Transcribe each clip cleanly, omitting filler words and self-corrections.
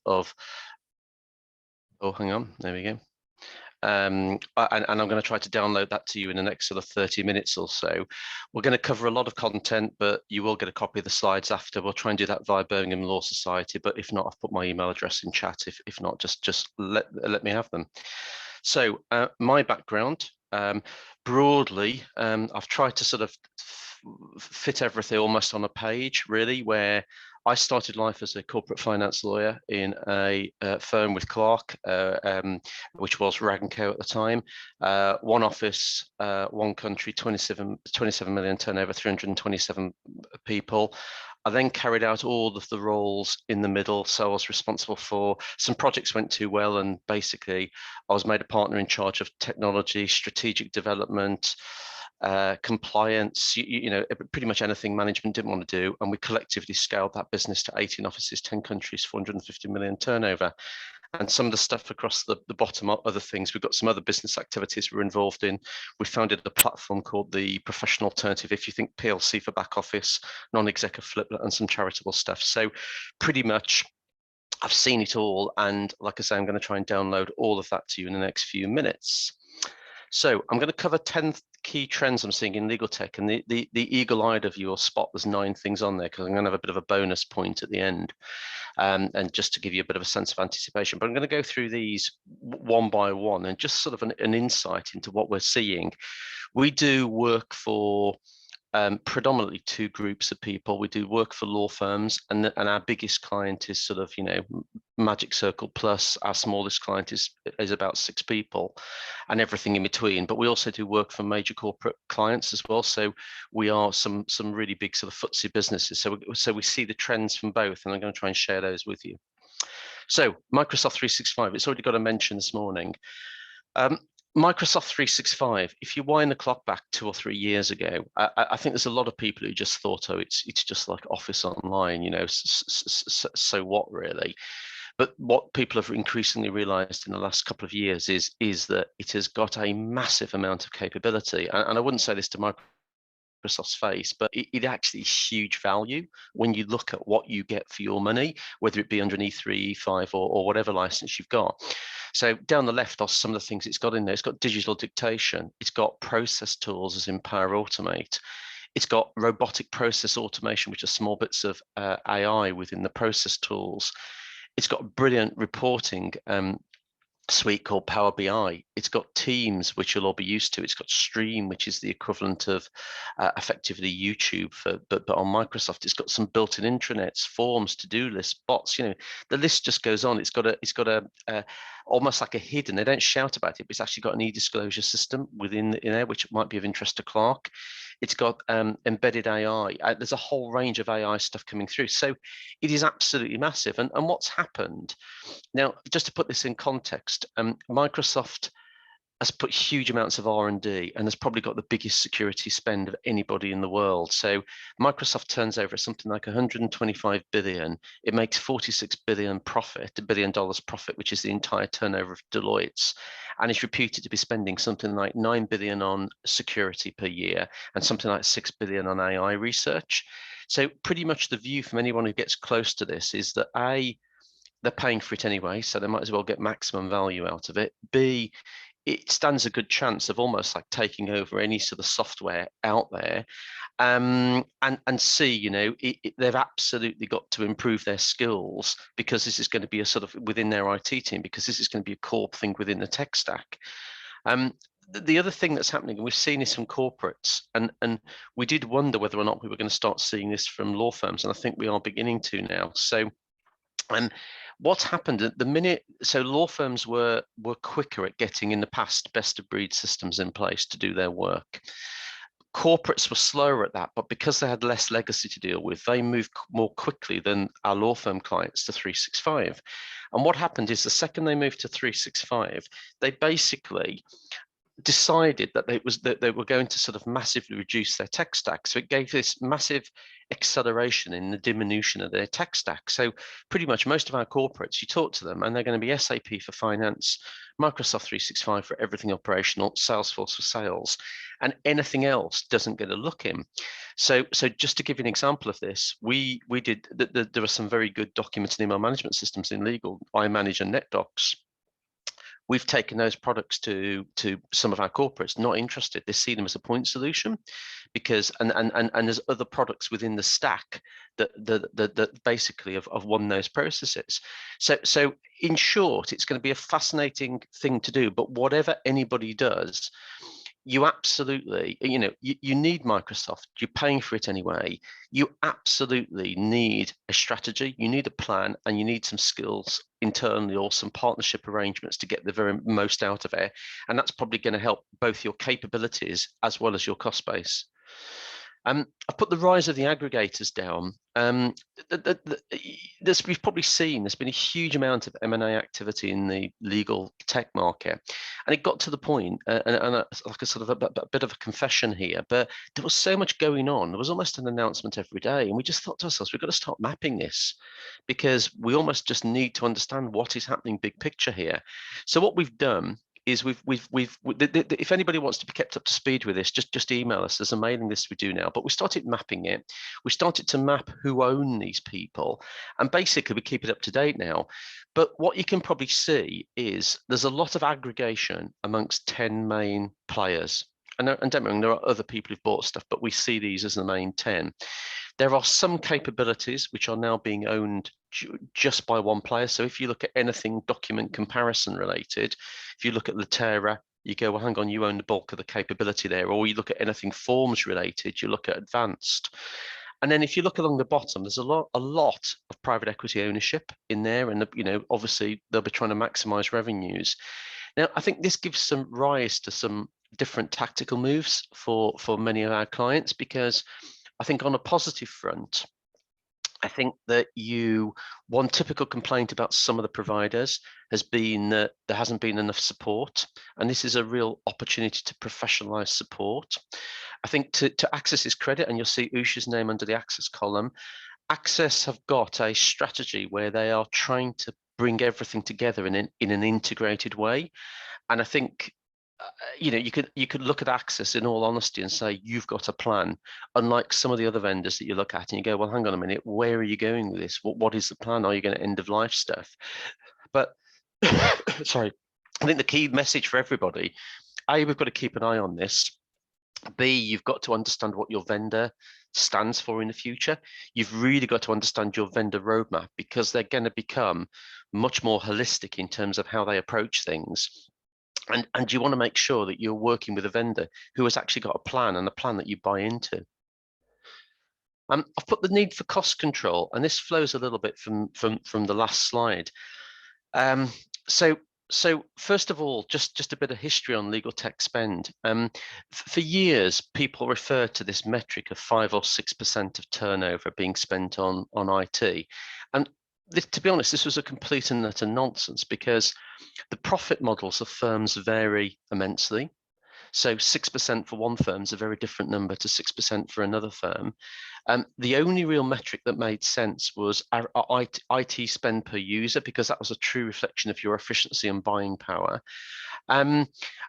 of oh, hang on, there we go. And I'm going to try to download that to you in the next sort of 30 minutes or so. We're going to cover a lot of content, but you will get a copy of the slides after. We'll try and do that via Birmingham Law Society, but if not, I've put my email address in chat. If not, just let me have them. So my background, broadly, I've tried to sort of fit everything almost on a page, really, where I started life as a corporate finance lawyer in a firm with Clark, which was Rag & Co at the time. One office, one country, 27 million turnover, 327 people. I then carried out all of the roles in the middle. So I was responsible for some projects went too well, and basically I was made a partner in charge of technology, strategic development, compliance, you know, pretty much anything management didn't want to do. And we collectively scaled that business to 18 offices, 10 countries, 450 million turnover. And some of the stuff across the bottom are other things. We've got some other business activities we're involved in. We founded a platform called the Professional Alternative. If you think PLC for back office, non-executive flip, and some charitable stuff. So pretty much I've seen it all. And like I say, I'm going to try and download all of that to you in the next few minutes. So I'm going to cover 10 key trends I'm seeing in legal tech, and the eagle-eyed of you will spot there's 9 things on there, because I'm going to have a bit of a bonus point at the end, and just to give you a bit of a sense of anticipation. But I'm going to go through these one by one and just sort of an insight into what we're seeing. We do work for predominantly 2 groups of people. We do work for law firms, and our biggest client is sort of, you know, Magic Circle plus. Our smallest client is about 6 people, and everything in between. But we also do work for major corporate clients as well. So we are some really big sort of FTSE businesses. So we see the trends from both, and I'm going to try and share those with you. So Microsoft 365, it's already got a mention this morning. Microsoft 365, if you wind the clock back 2 or 3 years ago, I think there's a lot of people who just thought, oh, it's just like Office Online, you know, so what really? But what people have increasingly realized in the last couple of years is that it has got a massive amount of capability. And I wouldn't say this to Microsoft's face, but it actually is huge value when you look at what you get for your money, whether it be under an E3, E5, or whatever license you've got. So down the left are some of the things it's got in there. It's got digital dictation. It's got process tools as in Power Automate. It's got robotic process automation, which are small bits of AI within the process tools. It's got brilliant reporting suite called Power BI. It's got Teams, which you'll all be used to. It's got Stream, which is the equivalent of effectively YouTube but on Microsoft. It's got some built-in intranets, forms, to-do lists, bots. You know, the list just goes on. It's got a almost like a hidden. They don't shout about it, but it's actually got an e-disclosure system within in there, which might be of interest to Clark. It's got embedded AI. There's a whole range of AI stuff coming through. So it is absolutely massive. And what's happened now, just to put this in context, Microsoft has put huge amounts of R&D and has probably got the biggest security spend of anybody in the world. So Microsoft turns over something like 125 billion. It makes 46 billion profit, $1 billion profit, which is the entire turnover of Deloitte's, and is reputed to be spending something like 9 billion on security per year and something like 6 billion on AI research. So pretty much the view from anyone who gets close to this is that A, they're paying for it anyway, so they might as well get maximum value out of it. B, it stands a good chance of almost like taking over any sort of software out there. And C, you know, they've absolutely got to improve their skills, because this is going to be a sort of within their IT team, because this is going to be a core thing within the tech stack. The other thing that's happening, and we've seen this from corporates, and we did wonder whether or not we were going to start seeing this from law firms, and I think we are beginning to now. So what's happened at the minute, so law firms were quicker at getting in the past best of breed systems in place to do their work. Corporates were slower at that, but because they had less legacy to deal with, they moved more quickly than our law firm clients to 365. And what happened is the second they moved to 365, they basically decided that they were going to sort of massively reduce their tech stack. So it gave this massive acceleration in the diminution of their tech stack. So pretty much most of our corporates, you talk to them and they're going to be SAP for finance, Microsoft 365 for everything operational, Salesforce for sales, and anything else doesn't get a look in. So just to give you an example of this, we did, there are some very good document and email management systems in legal, iManage and NetDocs. We've taken those products to some of our corporates, not interested. They see them as a point solution because and there's other products within the stack that basically have won those processes. So in short, it's going to be a fascinating thing to do. But whatever anybody does, you absolutely, you need Microsoft. You're paying for it anyway. You absolutely need a strategy. You need a plan, and you need some skills internally or some partnership arrangements to get the very most out of it. And that's probably going to help both your capabilities as well as your cost base. I've put the rise of the aggregators down. We've probably seen there's been a huge amount of M&A activity in the legal tech market, and it got to the point, and like a sort of a bit of a confession here, but there was so much going on. There was almost an announcement every day, and we just thought to ourselves, we've got to start mapping this because we almost just need to understand what is happening big picture here. So what we've done is if anybody wants to be kept up to speed with this, just email us. There's a mailing list we do now, but we started mapping it. We started to map who own these people, and basically we keep it up to date now. But what you can probably see is there's a lot of aggregation amongst 10 main players. And don't get me wrong, there are other people who've bought stuff, but we see these as the main 10. There are some capabilities which are now being owned just by one player. So if you look at anything document comparison related, if you look at Latera, you go, well, hang on, you own the bulk of the capability there. Or you look at anything forms related, you look at advanced. And then if you look along the bottom, there's a lot of private equity ownership in there. And, obviously they'll be trying to maximize revenues. Now, I think this gives some rise to some different tactical moves for many of our clients, because I think on a positive front, I think that one typical complaint about some of the providers has been that there hasn't been enough support, and this is a real opportunity to professionalize support. I think to Access's credit, and you'll see Usha's name under the Access column, Access have got a strategy where they are trying to bring everything together in an integrated way, and I think you could look at Access in all honesty and say you've got a plan, unlike some of the other vendors that you look at and you go, well, hang on a minute, where are you going with this? What is the plan? Are you going to end of life stuff? But sorry, I think the key message for everybody, A, we've got to keep an eye on this. B, you've got to understand what your vendor stands for in the future. You've really got to understand your vendor roadmap, because they're going to become much more holistic in terms of how they approach things. And you want to make sure that you're working with a vendor who has actually got a plan, and a plan that you buy into. I've put the need for cost control, and this flows a little bit from the last slide. So first of all, just a bit of history on legal tech spend. For years, people refer to this metric of 5 or 6% of turnover being spent on IT, and to be honest, this was a complete and utter nonsense, because the profit models of firms vary immensely. So 6% for one firm is a very different number to 6% for another firm. The only real metric that made sense was our IT spend per user, because that was a true reflection of your efficiency and buying power. And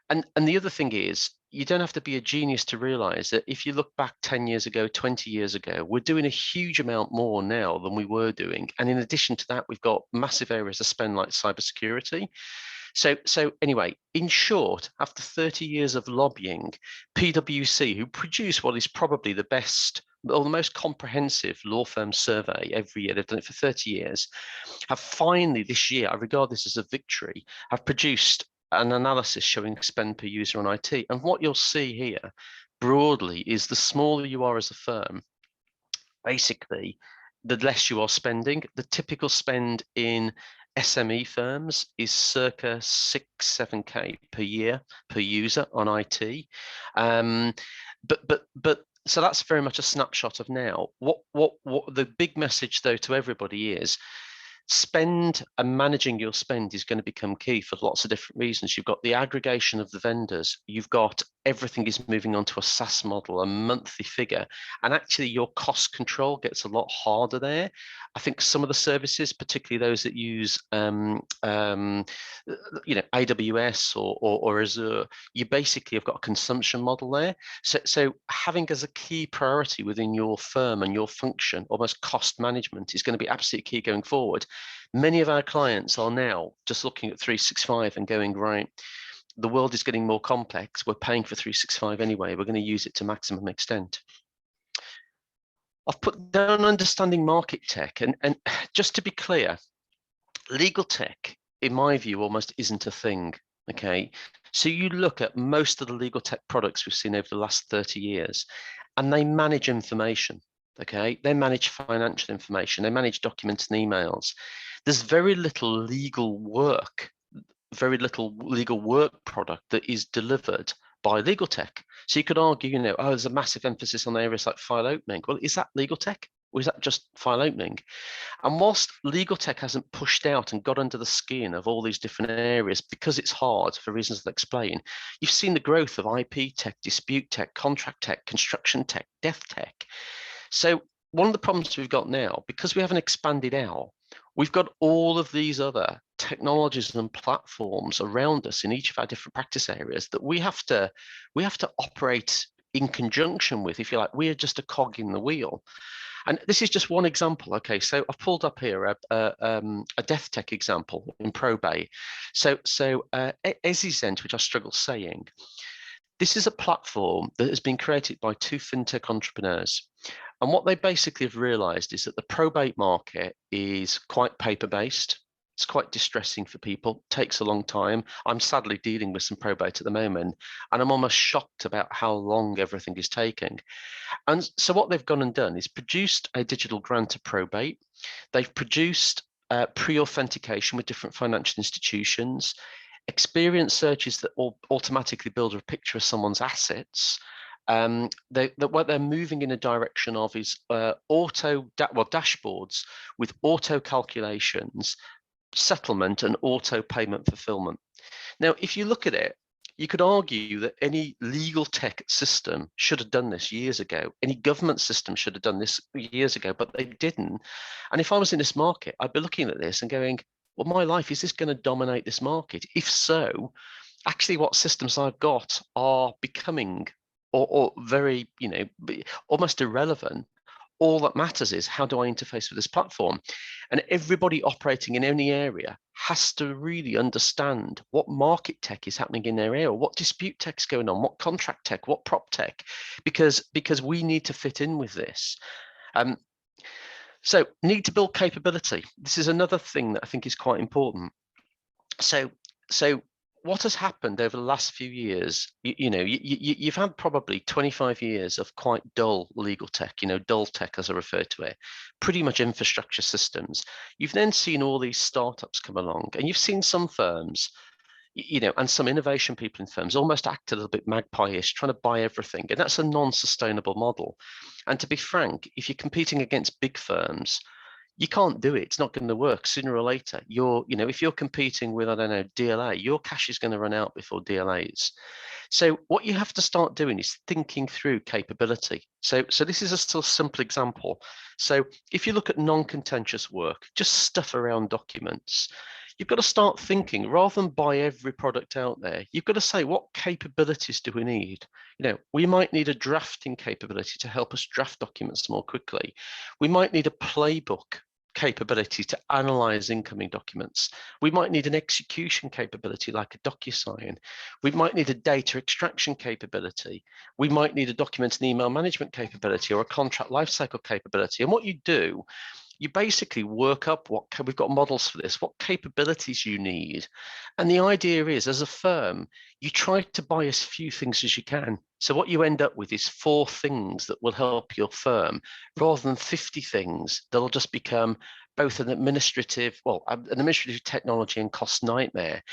the other thing is, you don't have to be a genius to realize that if you look back 10 years ago, 20 years ago, we're doing a huge amount more now than we were doing. And in addition to that, we've got massive areas of spend like cybersecurity. So anyway, in short, after 30 years of lobbying, PwC, who produce what is probably the best or the most comprehensive law firm survey every year, they've done it for 30 years, have finally this year, I regard this as a victory, have produced an analysis showing spend per user on IT. And what you'll see here broadly is the smaller you are as a firm, basically, the less you are spending. The typical spend in SME firms is circa 6-7K per year per user on IT. But so that's very much a snapshot of now. What the big message though to everybody is, Spend and managing your spend is going to become key for lots of different reasons. You've got the aggregation of the vendors. You've got everything is moving onto a SaaS model, a monthly figure, and actually your cost control gets a lot harder there. I think some of the services, particularly those that use AWS or Azure, you basically have got a consumption model there. So having as a key priority within your firm and your function, almost cost management, is going to be absolutely key going forward. Many of our clients are now just looking at 365 and going, right, the world is getting more complex. We're paying for 365 anyway. We're going to use it to maximum extent. I've put down understanding market tech, and just to be clear, legal tech, in my view, almost isn't a thing. Okay, so you look at most of the legal tech products we've seen over the last 30 years, and they manage information. Okay, they manage financial information, they manage documents and emails. There's very little legal work product that is delivered by legal tech. So you could argue, oh, there's a massive emphasis on areas like file opening. Well, is that legal tech or is that just file opening? And whilst legal tech hasn't pushed out and got under the skin of all these different areas because it's hard for reasons I'll explain, you've seen the growth of IP tech, dispute tech, contract tech, construction tech, death tech. So one of the problems we've got now, because we haven't expanded out, we've got all of these other technologies and platforms around us in each of our different practice areas that we have to operate in conjunction with. If you like, we're just a cog in the wheel. And this is just one example. Okay, so I've pulled up here a death tech example in probate. So Ezizent, which I struggle saying, this is a platform that has been created by two fintech entrepreneurs. And what they basically have realized is that the probate market is quite paper-based. It's quite distressing for people, takes a long time. I'm sadly dealing with some probate at the moment, and I'm almost shocked about how long everything is taking. And so what they've gone and done is produced a digital grant of probate. They've produced pre-authentication with different financial institutions, experience searches that automatically build a picture of someone's assets. What they're moving in a direction of is dashboards with auto calculations, settlement, and auto payment fulfillment. Now, if you look at it, you could argue that any legal tech system should have done this years ago. Any government system should have done this years ago, but they didn't. And if I was in this market, I'd be looking at this and going, well, my life, is this going to dominate this market? If so, actually what systems I've got are becoming or very, almost irrelevant. All that matters is, how do I interface with this platform? And everybody operating in any area has to really understand what market tech is happening in their area, what dispute tech's going on, what contract tech, what prop tech, because we need to fit in with this. So need to build capability. This is another thing that I think is quite important. So what has happened over the last few years, you've had probably 25 years of quite dull legal tech, dull tech as I refer to it, pretty much infrastructure systems. You've then seen all these startups come along, and you've seen some firms, and some innovation people in firms almost act a little bit magpie-ish, trying to buy everything. And that's a non-sustainable model. And to be frank, if you're competing against big firms, you can't do it. It's not going to work. Sooner or later, if you're competing with, I don't know, DLA, your cash is going to run out before DLA's. So what you have to start doing is thinking through capability. So this is a still simple example. So if you look at non-contentious work, just stuff around documents, you've got to start thinking, rather than buy every product out there, you've got to say, what capabilities do we need? We might need a drafting capability to help us draft documents more quickly. We might need a playbook capability to analyze incoming documents. We might need an execution capability like a DocuSign. We might need a data extraction capability. We might need a document and email management capability or a contract lifecycle capability. And what you do, you basically work up we've got models for this, what capabilities you need. And the idea is, as a firm, you try to buy as few things as you can. So what you end up with is 4 things that will help your firm, rather than 50 things that'll just become both an administrative technology and cost nightmare.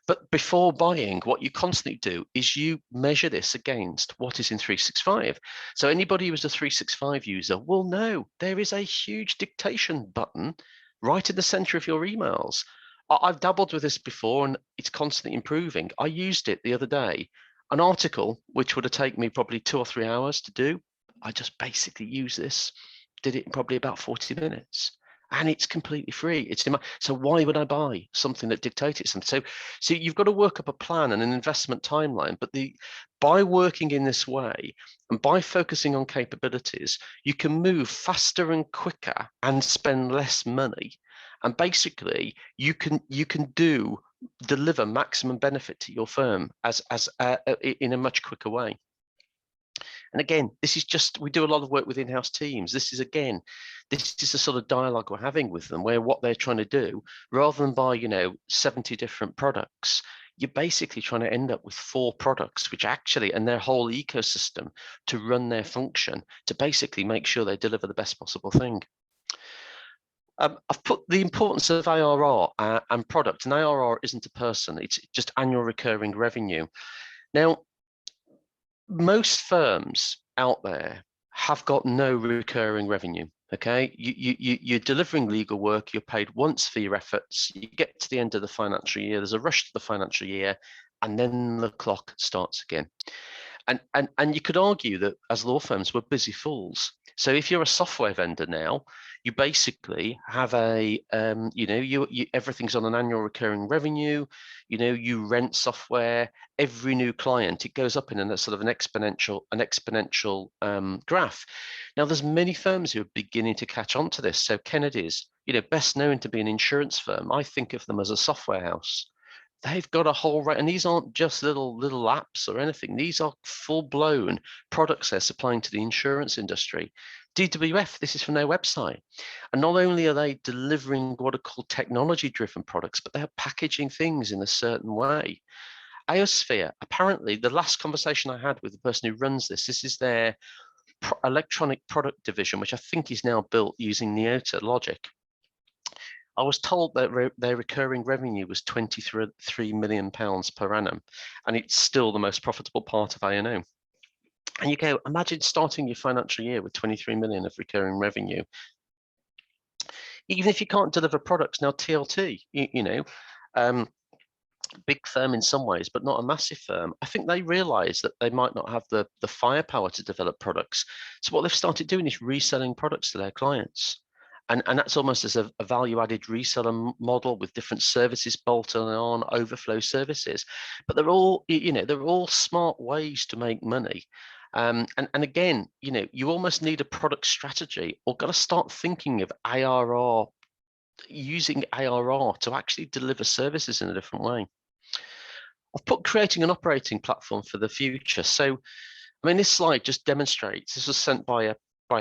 But before buying, what you constantly do is you measure this against what is in 365. So anybody who's a 365 user will know there is a huge dictation button right in the center of your emails. I've dabbled with this before and it's constantly improving. I used it the other day. An article which would have taken me probably 2 or 3 hours to do, I just basically use this, did it in probably about 40 minutes. And it's completely free. So why would I buy something that dictates something? So you've got to work up a plan and an investment timeline. But by working in this way and by focusing on capabilities, you can move faster and quicker and spend less money. And basically, you can deliver maximum benefit to your firm as in a much quicker way. And again, this is just, we do a lot of work with in-house teams. This is the sort of dialogue we're having with them, where what they're trying to do, rather than buy 70 different products, you're basically trying to end up with 4 products, which actually, and their whole ecosystem to run their function, to basically make sure they deliver the best possible thing. I've put the importance of ARR and product, and ARR isn't a person, it's just annual recurring revenue. Now, most firms out there have got no recurring revenue. Okay, you're delivering legal work, you're paid once for your efforts, you get to the end of the financial year, there's a rush to the financial year, and then the clock starts again. And you could argue that as law firms, we're busy fools. So if you're a software vendor now, you basically have everything's on an annual recurring revenue. You rent software. Every new client, it goes up in a sort of an exponential graph. Now, there's many firms who are beginning to catch on to this. So Kennedy's, best known to be an insurance firm. I think of them as a software house. They've got a whole range, and these aren't just little apps or anything. These are full-blown products they're supplying to the insurance industry. DWF, this is from their website. And not only are they delivering what are called technology-driven products, but they're packaging things in a certain way. Aosphere, apparently, the last conversation I had with the person who runs this is their electronic product division, which I think is now built using Neota logic. I was told that their recurring revenue was £23 million per annum, and it's still the most profitable part of A&O. And you go, imagine starting your financial year with 23 million of recurring revenue. Even if you can't deliver products, now TLT, big firm in some ways, but not a massive firm. I think they realize that they might not have the firepower to develop products. So what they've started doing is reselling products to their clients. And that's almost as a value-added reseller model with different services bolted on, overflow services. But they're all smart ways to make money. And again, you almost need a product strategy, or got to start thinking of ARR, using ARR to actually deliver services in a different way. I've put creating an operating platform for the future. So, I mean, this slide just demonstrates, this was sent by a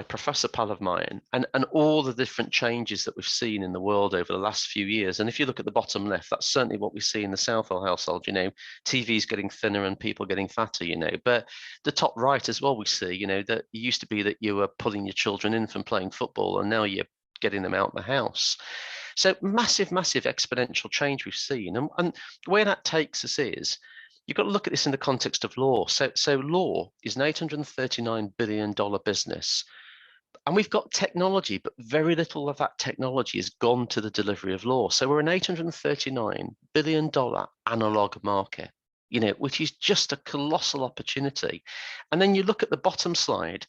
professor pal of mine, and all the different changes that we've seen in the world over the last few years. And if you look at the bottom left, that's certainly what we see in the Southwell household. TV's getting thinner and people getting fatter. But the top right as well, we see that it used to be that you were pulling your children in from playing football, and now you're getting them out of the house. So massive exponential change we've seen, and where that takes us is, you've got to look at this in the context of law. So law is an $839 billion business. And we've got technology, but very little of that technology has gone to the delivery of law. So we're an $839 billion analog market, which is just a colossal opportunity. And then you look at the bottom slide,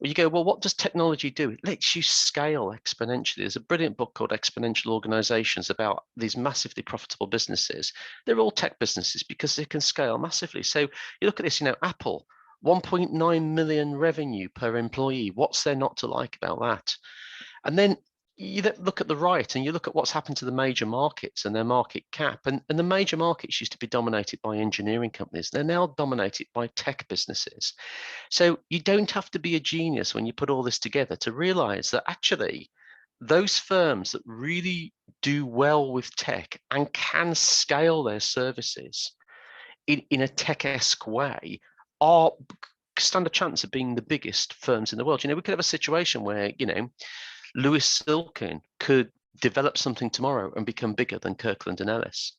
you go, well, what does technology do? It lets you scale exponentially. There's a brilliant book called Exponential Organizations about these massively profitable businesses. They're all tech businesses because they can scale massively. So you look at this, Apple, 1.9 million revenue per employee. What's there not to like about that? And then you look at the right and you look at what's happened to the major markets and their market cap. And the major markets used to be dominated by engineering companies. They're now dominated by tech businesses. So you don't have to be a genius when you put all this together to realize that actually those firms that really do well with tech and can scale their services in a tech-esque way stand a chance of being the biggest firms in the world. We could have a situation where, Lewis Silkin could develop something tomorrow and become bigger than Kirkland and Ellis,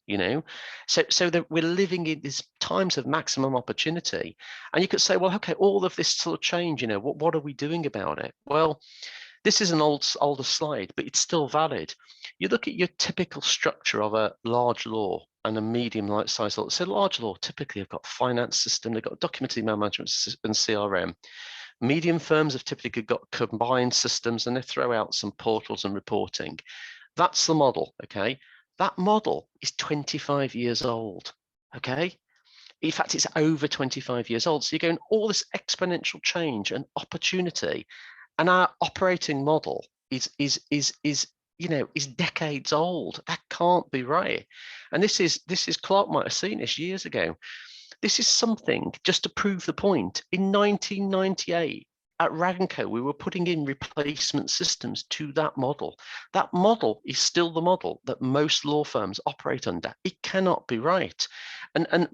So that we're living in these times of maximum opportunity. And you could say, well, okay, all of this sort of change, what are we doing about it? Well, this is an older slide, but it's still valid. You look at your typical structure of a large law and a medium-sized law. So large law typically have got finance system, they've got document email management and CRM. Medium firms have typically got combined systems and they throw out some portals and reporting. That's the model, okay? That model is 25 years old, okay? In fact, it's over 25 years old. So you're going all this exponential change and opportunity, and our operating model is decades old. That can't be right. And this is Clark might have seen this years ago. This is something, just to prove the point, in 1998 at Rag & Co, we were putting in replacement systems to that model. That model is still the model that most law firms operate under. It cannot be right. And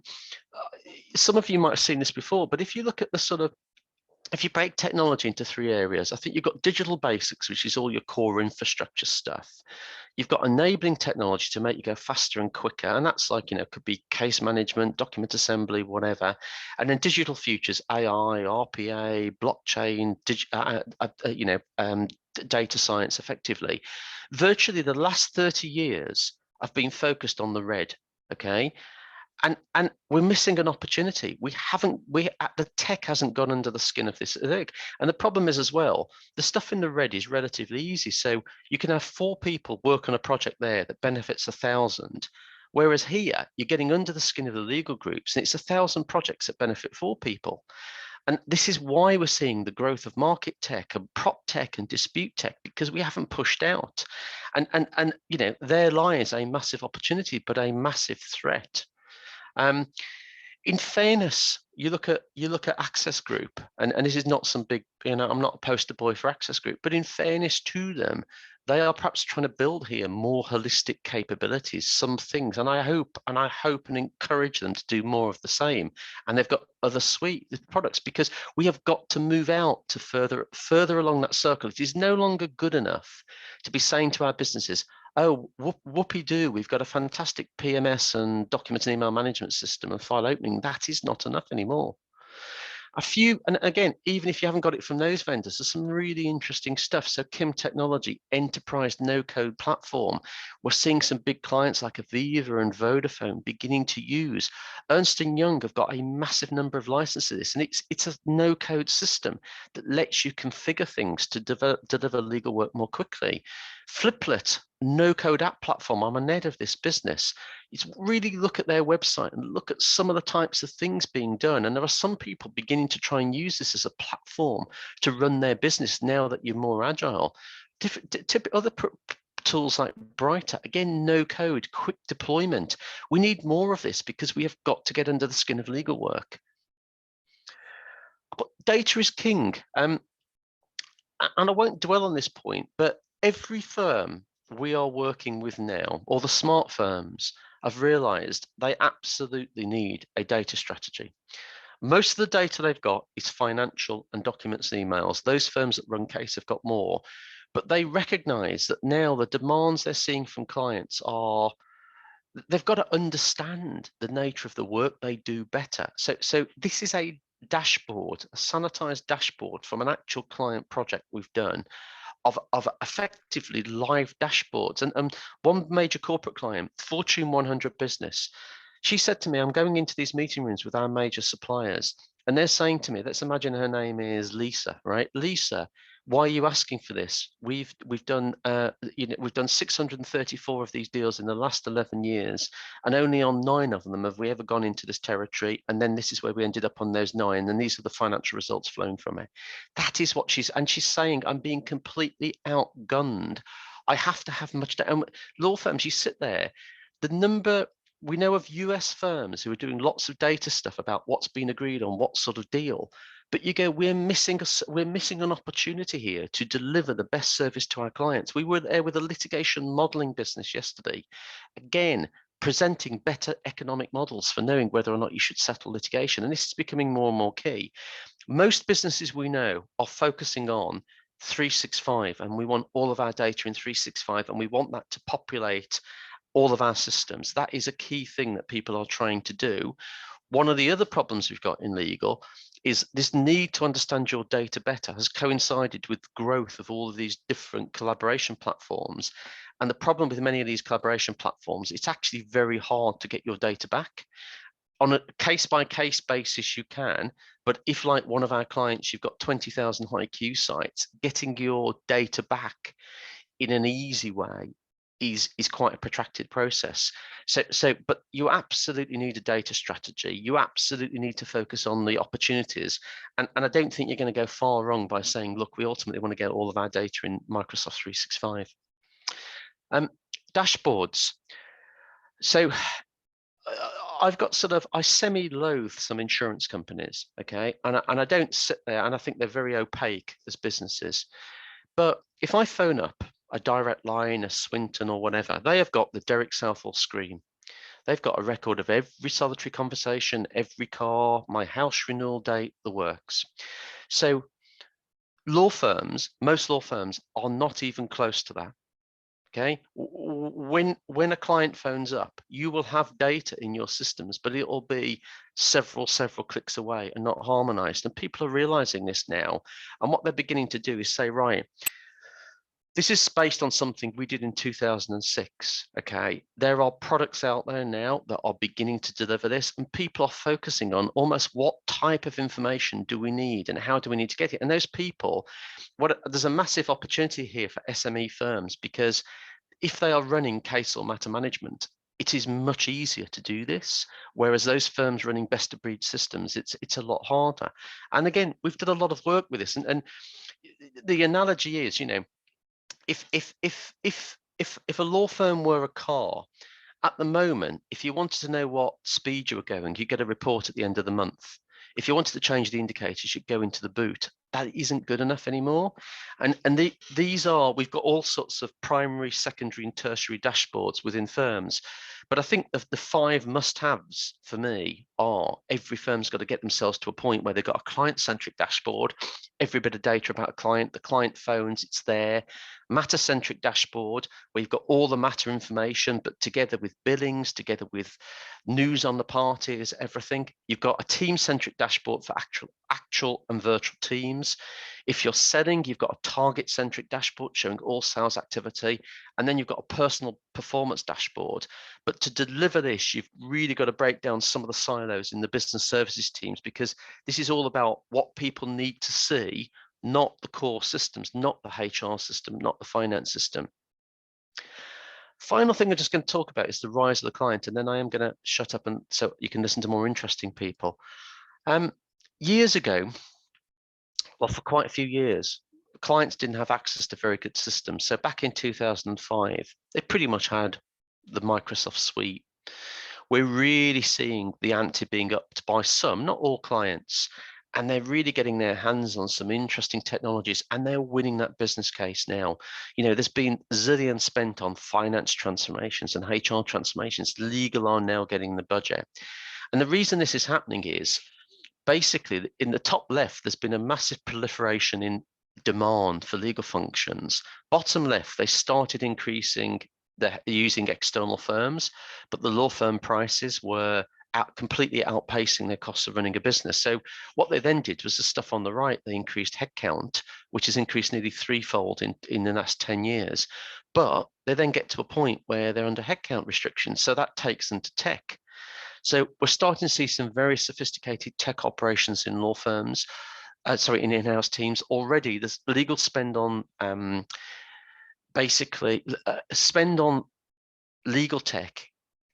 some of you might have seen this before, but if you look at if you break technology into three areas, I think you've got digital basics, which is all your core infrastructure stuff. You've got enabling technology to make you go faster and quicker. And that's like, could be case management, document assembly, whatever. And then digital futures, AI, RPA, blockchain, data science effectively. Virtually the last 30 years, I've been focused on the red, okay? And we're missing an opportunity. The tech hasn't gone under the skin of this egg. And the problem is as well, the stuff in the red is relatively easy. So you can have 4 people work on a project there that benefits 1,000. Whereas here, you're getting under the skin of the legal groups, and it's 1,000 projects that benefit 4 people. And this is why we're seeing the growth of market tech and prop tech and dispute tech, because we haven't pushed out. And there lies a massive opportunity, but a massive threat. In fairness, you look at Access Group, and this is not some big, I'm not a poster boy for Access Group, but in fairness to them, they are perhaps trying to build here more holistic capabilities, some things, and I hope and encourage them to do more of the same. And they've got other suite of products, because we have got to move out to further along that circle. It is no longer good enough to be saying to our businesses, oh, whoopee-doo, we've got a fantastic PMS and document and email management system and file opening. That is not enough anymore. And again, even if you haven't got it from those vendors, there's some really interesting stuff. So Kim Technology, enterprise no-code platform. We're seeing some big clients like Aviva and Vodafone beginning to use. Ernst & Young have got a massive number of licenses, and it's a no-code system that lets you configure things to deliver legal work more quickly. Fliplet, no-code app platform. I'm a net of this business. It's really look at their website and look at some of the types of things being done. And there are some people beginning to try and use this as a platform to run their business now that you're more agile. Other tools like Brighter, again, no code, quick deployment. We need more of this because we have got to get under the skin of legal work. But data is king. And I won't dwell on this point, but every firm we are working with now, or the smart firms, have realized they absolutely need a data strategy. Most of the data they've got is financial and documents and emails. Those firms that run case have got more, but they recognize that now the demands they're seeing from clients are, they've got to understand the nature of the work they do better. So this is a dashboard, a sanitized dashboard from an actual client project we've done of effectively live dashboards. And one major corporate client, Fortune 100 business, she said to me, I'm going into these meeting rooms with our major suppliers, and they're saying to me, let's imagine her name is Lisa, right? Lisa, why are you asking for this? We've done we've done 634 of these deals in the last 11 years, and only on 9 of them have we ever gone into this territory. And then this is where we ended up on those 9, and these are the financial results flowing from it. That is what she's saying. I'm being completely outgunned. I have to have much data. And law firms, you sit there, the number. We know of US firms who are doing lots of data stuff about what's been agreed on, what sort of deal. But you go, we're missing an opportunity here to deliver the best service to our clients. We were there with a litigation modeling business yesterday. Again, presenting better economic models for knowing whether or not you should settle litigation. And this is becoming more and more key. Most businesses we know are focusing on 365, and we want all of our data in 365, and we want that to populate all of our systems. That is a key thing that people are trying to do. One of the other problems we've got in legal is this need to understand your data better has coincided with the growth of all of these different collaboration platforms. And the problem with many of these collaboration platforms, it's actually very hard to get your data back. On a case-by-case basis, you can, but if, like one of our clients, you've got 20,000 HiQ sites, getting your data back in an easy way is quite a protracted process. But you absolutely need a data strategy. You absolutely need to focus on the opportunities. And I don't think you're going to go far wrong by saying, look, we ultimately want to get all of our data in Microsoft 365. Dashboards. So I've got I semi-loathe some insurance companies, okay? And I don't sit there, and I think they're very opaque as businesses. But if I phone up a Direct Line, a Swinton or whatever, they have got the Derek Southall screen. They've got a record of every solitary conversation, every car, my house renewal date, the works. So most law firms are not even close to that. Okay, when a client phones up, you will have data in your systems, but it will be several clicks away and not harmonized. And people are realizing this now. And what they're beginning to do is say, right, this is based on something we did in 2006. Okay, there are products out there now that are beginning to deliver this, and people are focusing on almost what type of information do we need and how do we need to get it. And those people, there's a massive opportunity here for SME firms, because if they are running case or matter management, it is much easier to do this. Whereas those firms running best of breed systems, it's a lot harder. And again, we've done a lot of work with this. And the analogy is, if a law firm were a car, at the moment, if you wanted to know what speed you were going, you get a report at the end of the month. If you wanted to change the indicators, you'd go into the boot. That isn't good enough anymore. And we've got all sorts of primary, secondary, and tertiary dashboards within firms. But I think the 5 must-haves for me are every firm's got to get themselves to a point where they've got a client-centric dashboard, every bit of data about a client, the client phones, it's there. Matter-centric dashboard, where you've got all the matter information, but together with billings, together with news on the parties, everything. You've got a team-centric dashboard for actual and virtual teams. If you're selling, you've got a target-centric dashboard showing all sales activity, and then you've got a personal performance dashboard. But to deliver this, you've really got to break down some of the silos in the business services teams, because this is all about what people need to see, not the core systems, not the HR system, not the finance system. Final thing I'm just going to talk about is the rise of the client, and then I am going to shut up and so you can listen to more interesting people. Years ago, well, for quite a few years, clients didn't have access to very good systems. So back in 2005, they pretty much had the Microsoft suite. We're really seeing the ante being upped by some, not all clients, and they're really getting their hands on some interesting technologies, and they're winning that business case now. There's been zillions spent on finance transformations and HR transformations. Legal are now getting the budget. And the reason this is happening is basically in the top left, there's been a massive proliferation in demand for legal functions. Bottom left, they started increasing using external firms, but the law firm prices were completely outpacing their costs of running a business. So what they then did was the stuff on the right, they increased headcount, which has increased nearly threefold in the last 10 years. But they then get to a point where they're under headcount restrictions. So that takes them to tech. So we're starting to see some very sophisticated tech operations in law firms, in in-house teams already. There's legal spend on spend on legal tech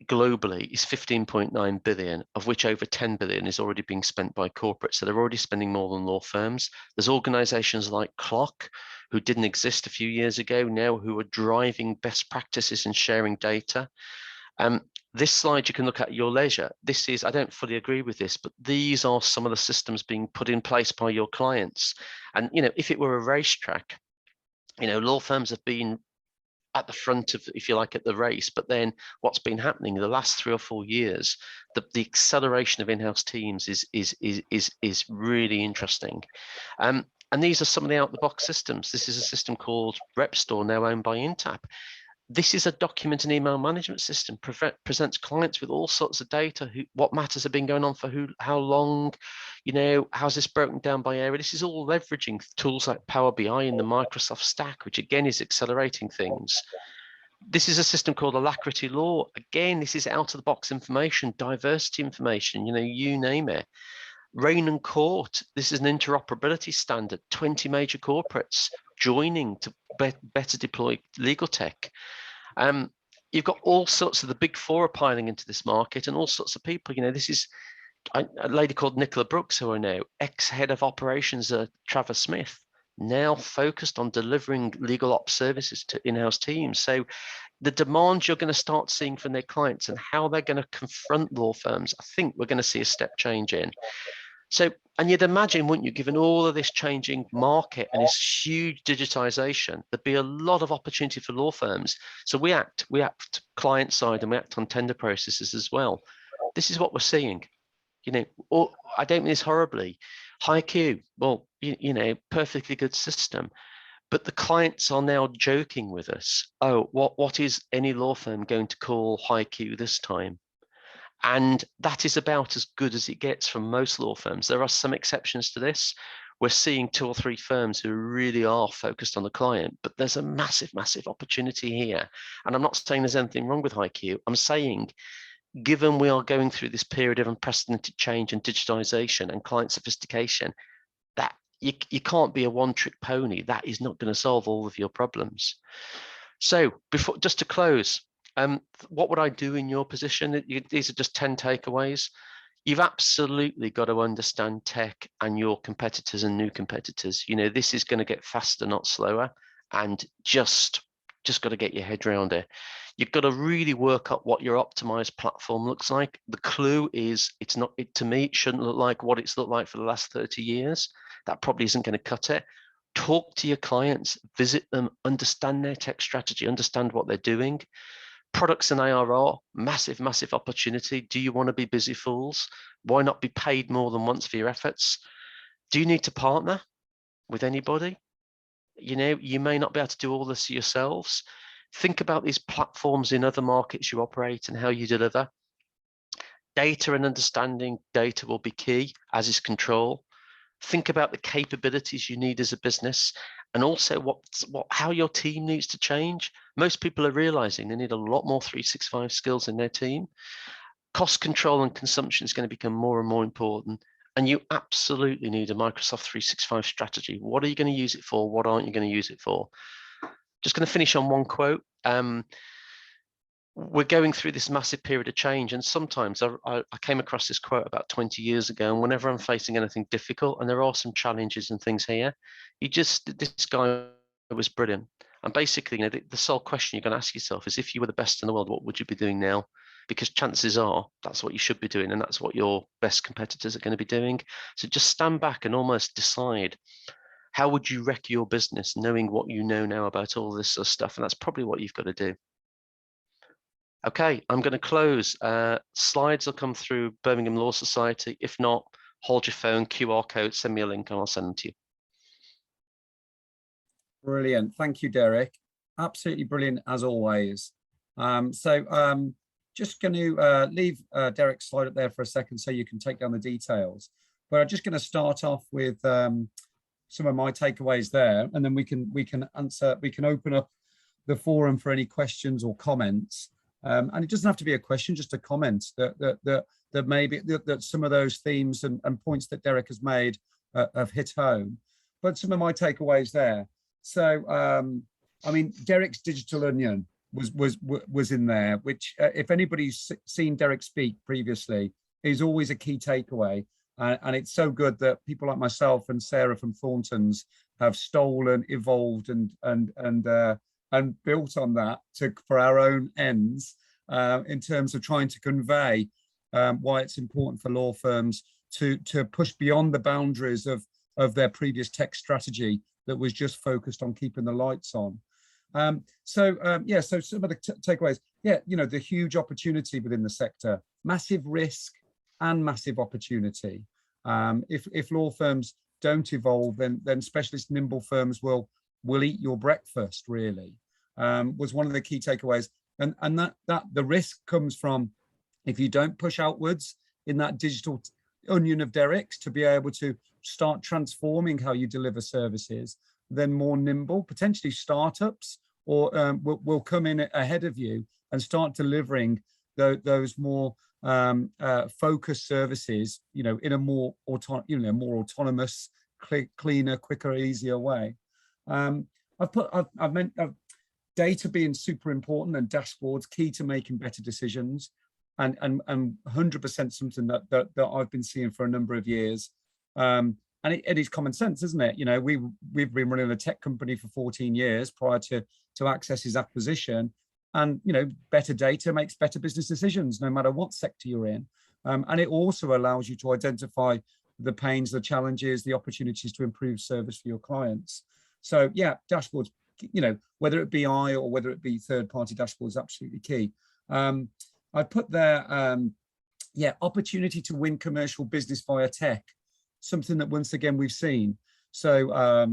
globally is 15.9 billion, of which over 10 billion is already being spent by corporates. So they're already spending more than law firms. There's organizations like Clock, who didn't exist a few years ago now, who are driving best practices and sharing data. This slide you can look at your leisure. I don't fully agree with this, but these are some of the systems being put in place by your clients. And, if it were a racetrack, law firms have been at the front of, if you like, at the race. But then what's been happening in the last 3 or 4 years, the acceleration of in-house teams is really interesting. And these are some of the out-the-box systems. This is a system called RepStore, now owned by Intap. This is a document and email management system, presents clients with all sorts of data, what matters have been going on for how long, how's this broken down by area. This is all leveraging tools like Power BI in the Microsoft stack, which again is accelerating things. This is a system called Alacrity Law. Again, this is out of the box information, diversity information, you name it. Rain and Court, this is an interoperability standard, 20 major corporates joining to better deploy legal tech. You've got all sorts of the big four are piling into this market and all sorts of people. This is a lady called Nicola Brooks, who I know, ex-head of operations at Travis Smith, now focused on delivering legal ops services to in-house teams. So the demands you're going to start seeing from their clients and how they're going to confront law firms, I think we're going to see a step change in. So, and you'd imagine, wouldn't you, given all of this changing market and this huge digitization, there'd be a lot of opportunity for law firms. So we act client side and we act on tender processes as well. This is what we're seeing. Or I don't mean this horribly. HiQ, well, perfectly good system, but the clients are now joking with us. Oh, what is any law firm going to call HiQ this time? And that is about as good as it gets from most law firms. There are some exceptions to this. We're seeing 2 or 3 firms who really are focused on the client, but there's a massive, massive opportunity here. And I'm not saying there's anything wrong with HiQ. I'm saying, given we are going through this period of unprecedented change and digitization and client sophistication, that you can't be a one-trick pony. That is not going to solve all of your problems. So just to close, what would I do in your position? These are just 10 takeaways. You've absolutely got to understand tech and your competitors and new competitors. This is going to get faster, not slower, and just got to get your head around it. You've got to really work up what your optimized platform looks like. The clue is to me, it shouldn't look like what it's looked like for the last 30 years. That probably isn't going to cut it. Talk to your clients, visit them, understand their tech strategy, understand what they're doing. Products and ARR, massive, massive opportunity. Do you want to be busy fools? Why not be paid more than once for your efforts? Do you need to partner with anybody? You may not be able to do all this yourselves. Think about these platforms in other markets you operate and how you deliver. Data and understanding data will be key, as is control. Think about the capabilities you need as a business, and also how your team needs to change. Most people are realizing they need a lot more 365 skills in their team. Cost control and consumption is going to become more and more important. And you absolutely need a Microsoft 365 strategy. What are you going to use it for? What aren't you going to use it for? Just going to finish on one quote. We're going through this massive period of change, and sometimes I came across this quote about 20 years ago, and whenever I'm facing anything difficult, and there are some challenges and things here, this guy was brilliant. And basically, the sole question you're going to ask yourself is, if you were the best in the world, what would you be doing now? Because chances are that's what you should be doing, and that's what your best competitors are going to be doing. So just stand back and almost decide, how would you wreck your business knowing what you know now about all this sort of stuff? And that's probably what you've got to do. Okay, I'm going to close. Slides will come through Birmingham Law Society. If not, hold your phone, QR code, send me a link and I'll send them to you. Brilliant. Thank you, Derek. Absolutely brilliant as always. Just going to leave Derek's slide up there for a second so you can take down the details. But I'm just going to start off with some of my takeaways there, and then we can open up the forum for any questions or comments. And it doesn't have to be a question, just a comment that maybe some of those themes and points that Derek has made have hit home. But some of my takeaways there. So, I mean, Derek's digital onion was in there, which if anybody's seen Derek speak previously, is always a key takeaway. And it's so good that people like myself and Sarah from Thornton's have stolen, evolved, and built on that for our own ends in terms of trying to convey why it's important for law firms to push beyond the boundaries of their previous tech strategy that was just focused on keeping the lights on. So some of the takeaways, the huge opportunity within the sector, massive risk and massive opportunity. If law firms don't evolve, then specialist nimble firms will eat your breakfast, really. was one of the key takeaways. And that the risk comes from, if you don't push outwards in that digital onion of Derek's to be able to start transforming how you deliver services, then more nimble, potentially startups or will come in ahead of you and start delivering those more focused services, in a more autonomous, cleaner, quicker, easier way. I've meant data being super important and dashboards key to making better decisions, and 100% something that I've been seeing for a number of years. And it is common sense, isn't it? We've been running a tech company for 14 years prior to Access's acquisition, and better data makes better business decisions no matter what sector you're in. And it also allows you to identify the pains, the challenges, the opportunities to improve service for your clients. So yeah, dashboards, whether it be BI or whether it be third-party dashboards, absolutely key. I put there, opportunity to win commercial business via tech, something that once again we've seen. So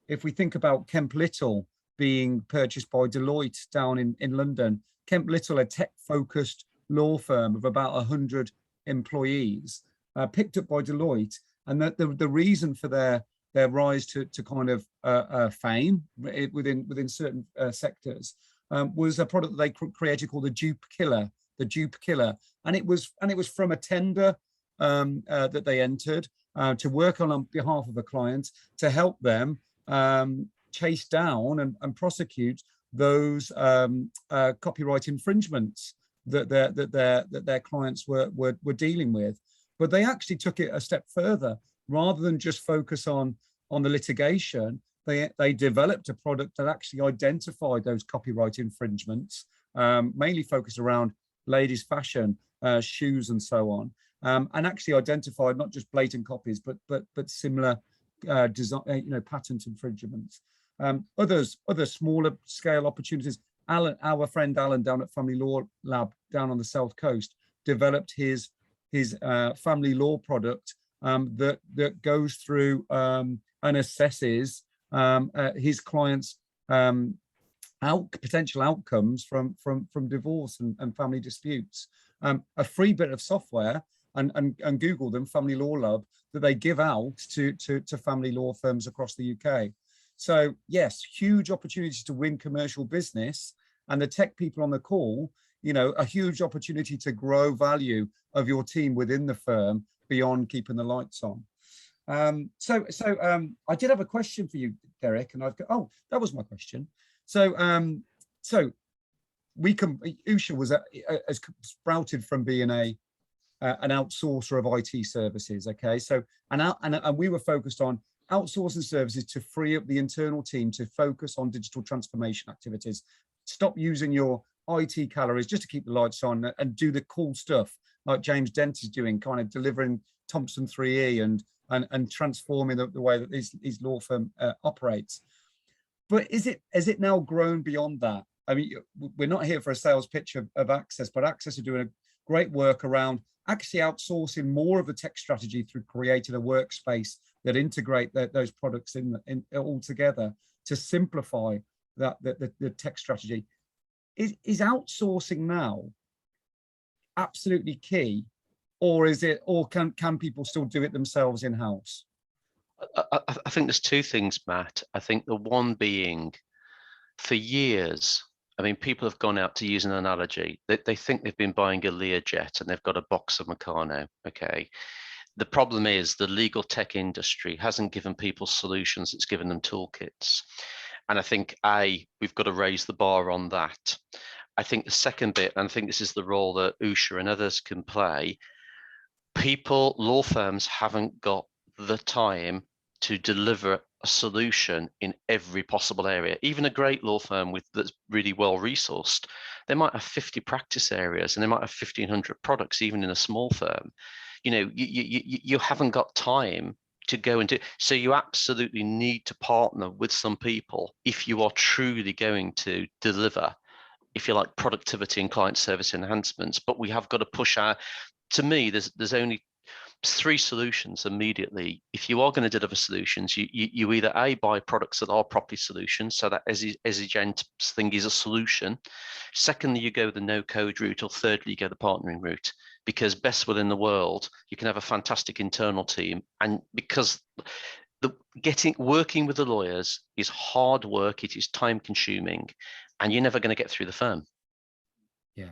if we think about Kemp Little being purchased by Deloitte down in London, Kemp Little, a tech-focused law firm of about 100 employees, picked up by Deloitte, and that the reason for their rise to kind of fame within certain sectors was a product that they created called the Dupe Killer, and it was from a tender that they entered to work on behalf of a client to help them chase down and prosecute those copyright infringements that their clients were dealing with. But they actually took it a step further. Rather than just focus on the litigation, they developed a product that actually identified those copyright infringements, mainly focused around ladies' fashion, shoes, and so on, and actually identified not just blatant copies, but similar design, patent infringements. Other smaller scale opportunities. Our friend Alan down at Family Law Lab down on the South Coast developed his family law product that goes through and assesses his clients' potential outcomes from divorce and family disputes. A free bit of software, and Google them, Family Law Lab, that they give out to family law firms across the UK. So yes, huge opportunity to win commercial business, and the tech people on the call, a huge opportunity to grow value of your team within the firm beyond keeping the lights on. So I did have a question for you, Derek, and that was my question. So Usha has sprouted from being an outsourcer of IT services. Okay, so and we were focused on outsourcing services to free up the internal team to focus on digital transformation activities. Stop using your IT calories just to keep the lights on and do the cool stuff like James Dent is doing, kind of delivering Thompson 3E and transforming the way that his law firm operates. But has it now grown beyond that? I mean, we're not here for a sales pitch of Access, but Access are doing a great work around actually outsourcing more of the tech strategy through creating a workspace that integrate those products in all together to simplify the tech strategy. Is outsourcing now absolutely key, or can people still do it themselves in-house? I think there's two things, Matt. I think the one being, for years, I mean, people have gone out, to use an analogy, they think they've been buying a Learjet and they've got a box of Meccano, okay? The problem is the legal tech industry hasn't given people solutions, it's given them toolkits. And I think, we've got to raise the bar on that. I think the second bit, and I think this is the role that Usha and others can play, law firms haven't got the time to deliver a solution in every possible area. Even a great law firm that's really well resourced, they might have 50 practice areas and they might have 1,500 products, even in a small firm. You haven't got time to go and do. So you absolutely need to partner with some people if you are truly going to deliver, if you like, productivity and client service enhancements. But we have got to push to me, there's only three solutions immediately. If you are going to deliver solutions, you either buy products that are properly solutions, so that exigent thing is a solution. Secondly, you go the no code route, or thirdly, you go the partnering route, because best will in the world, you can have a fantastic internal team, and because working with the lawyers is hard work, it is time consuming, and you're never going to get through the firm. Yeah,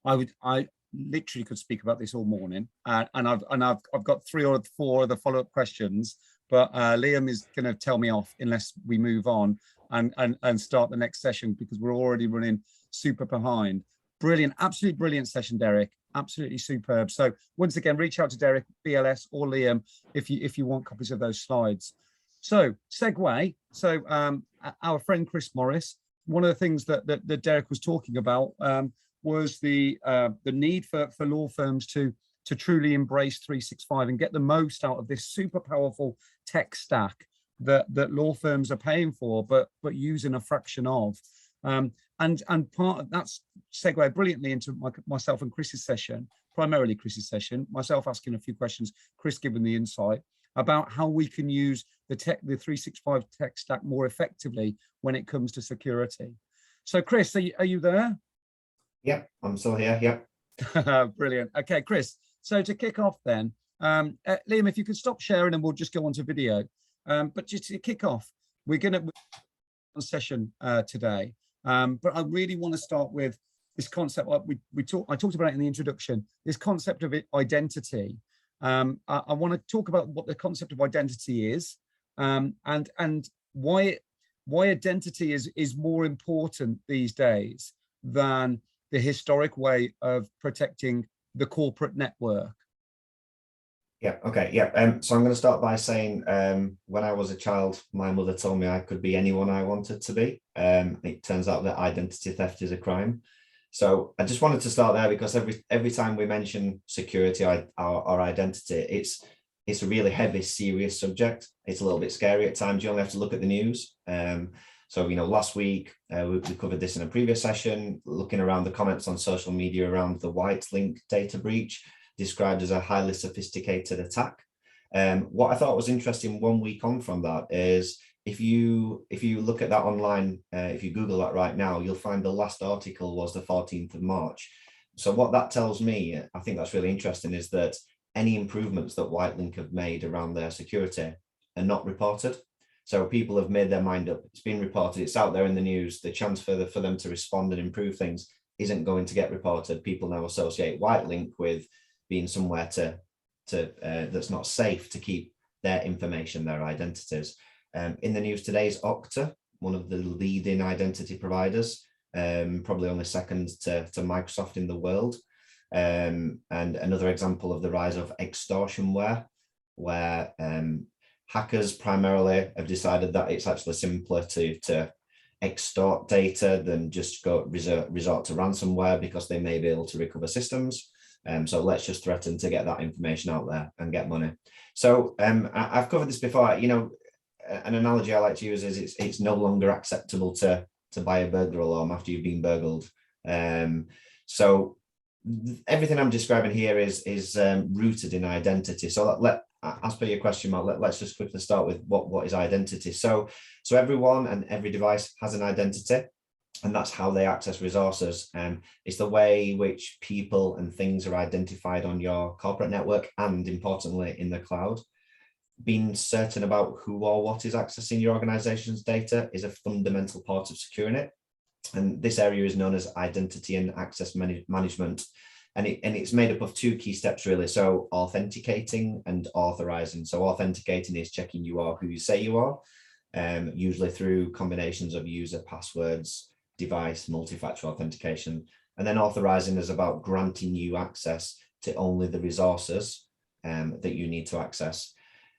I literally could speak about this all morning, and I've got 3 or 4 other follow-up questions, but Liam is going to tell me off unless we move on and start the next session, because we're already running super behind. Brilliant, absolutely brilliant session, Derek. Absolutely superb. So once again, reach out to Derek, BLS, or Liam if you want copies of those slides. So segue. So our friend Chris Morris, one of the things that Derek was talking about was the need for law firms to truly embrace 365 and get the most out of this super powerful tech stack that law firms are paying for, but using a fraction of. And part of that's segue brilliantly into myself and Chris's session, primarily Chris's session, myself asking a few questions, Chris giving the insight about how we can use the 365 tech stack more effectively when it comes to security. So Chris, are you there? Yep, I'm still here. Yep. Brilliant. Okay, Chris. So to kick off then, Liam, if you could stop sharing and we'll just go on to video. But just to kick off, we're going to session today. But I really want to start with this concept. I talked about it in the introduction, this concept of identity. I want to talk about what the concept of identity is, and why identity is more important these days than the historic way of protecting the corporate network. Yeah, okay, yeah. So I'm going to start by saying when I was a child, my mother told me I could be anyone I wanted to be. It turns out that identity theft is a crime. So I just wanted to start there, because every time we mention security or identity, it's a really heavy, serious subject. It's a little bit scary at times. You only have to look at the news. So, last week we covered this in a previous session, looking around the comments on social media around the White Link data breach, described as a highly sophisticated attack. What I thought was interesting 1 week on from that is if you look at that online, if you Google that right now, you'll find the last article was the 14th of March. So what that tells me, I think that's really interesting, is that any improvements that White Link have made around their security are not reported. So people have made their mind up. It's been reported. It's out there in the news. The chance for them to respond and improve things isn't going to get reported. People now associate White Link with being somewhere that's not safe to keep their information, their identities. In the news today is Okta, one of the leading identity providers, probably only second to Microsoft in the world. And another example of the rise of extortionware, where hackers primarily have decided that it's actually simpler to extort data than just resort to ransomware, because they may be able to recover systems. So let's just threaten to get that information out there and get money. So I've covered this before. An analogy I like to use is it's no longer acceptable to buy a burglar alarm after you've been burgled. So everything I'm describing here is rooted in identity. So as per your question, Mark, let's just quickly start with what is identity. So everyone and every device has an identity, and that's how they access resources. It's the way in which people and things are identified on your corporate network, and importantly in the cloud. Being certain about who or what is accessing your organization's data is a fundamental part of securing it. And this area is known as identity and access management. And it's made up of 2 key steps, really. So authenticating and authorizing. So authenticating is checking you are who you say you are, usually through combinations of user passwords, device, multi-factor authentication. And then authorizing is about granting you access to only the resources that you need to access.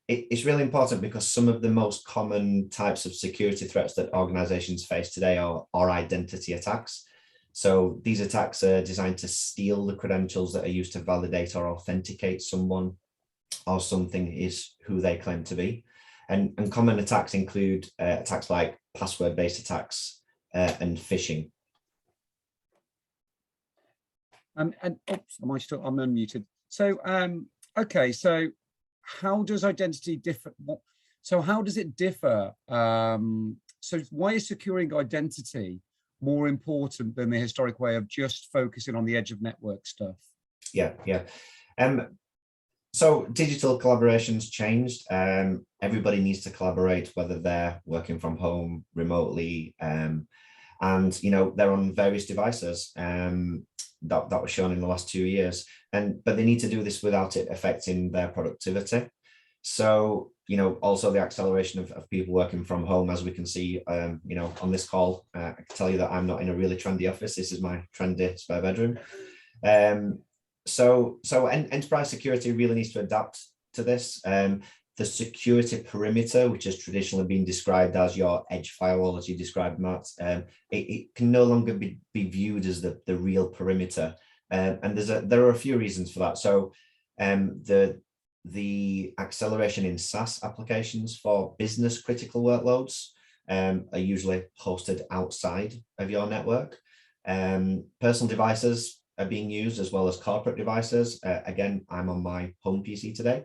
It's really important because some of the most common types of security threats that organizations face today are identity attacks. So these attacks are designed to steal the credentials that are used to validate or authenticate someone or something is who they claim to be. And common attacks include attacks like password-based attacks and phishing. And oops, I'm unmuted. So Okay, so how does identity differ? So how does it differ? So why is securing identity more important than the historic way of just focusing on the edge of network stuff? Yeah. So digital collaboration's changed. Everybody needs to collaborate, whether they're working from home, remotely, and they're on various devices. That was shown in the last 2 years, but they need to do this without it affecting their productivity. So, also the acceleration of people working from home, as we can see, on this call, I can tell you that I'm not in a really trendy office. This is my trendy spare bedroom. So enterprise security really needs to adapt to this. The security perimeter, which has traditionally been described as your edge firewall, as you described, Matt, it can no longer be viewed as the real perimeter. And there are a few reasons for that. So the acceleration in SaaS applications for business critical workloads are usually hosted outside of your network. Personal devices are being used as well as corporate devices. Again, I'm on my home PC today.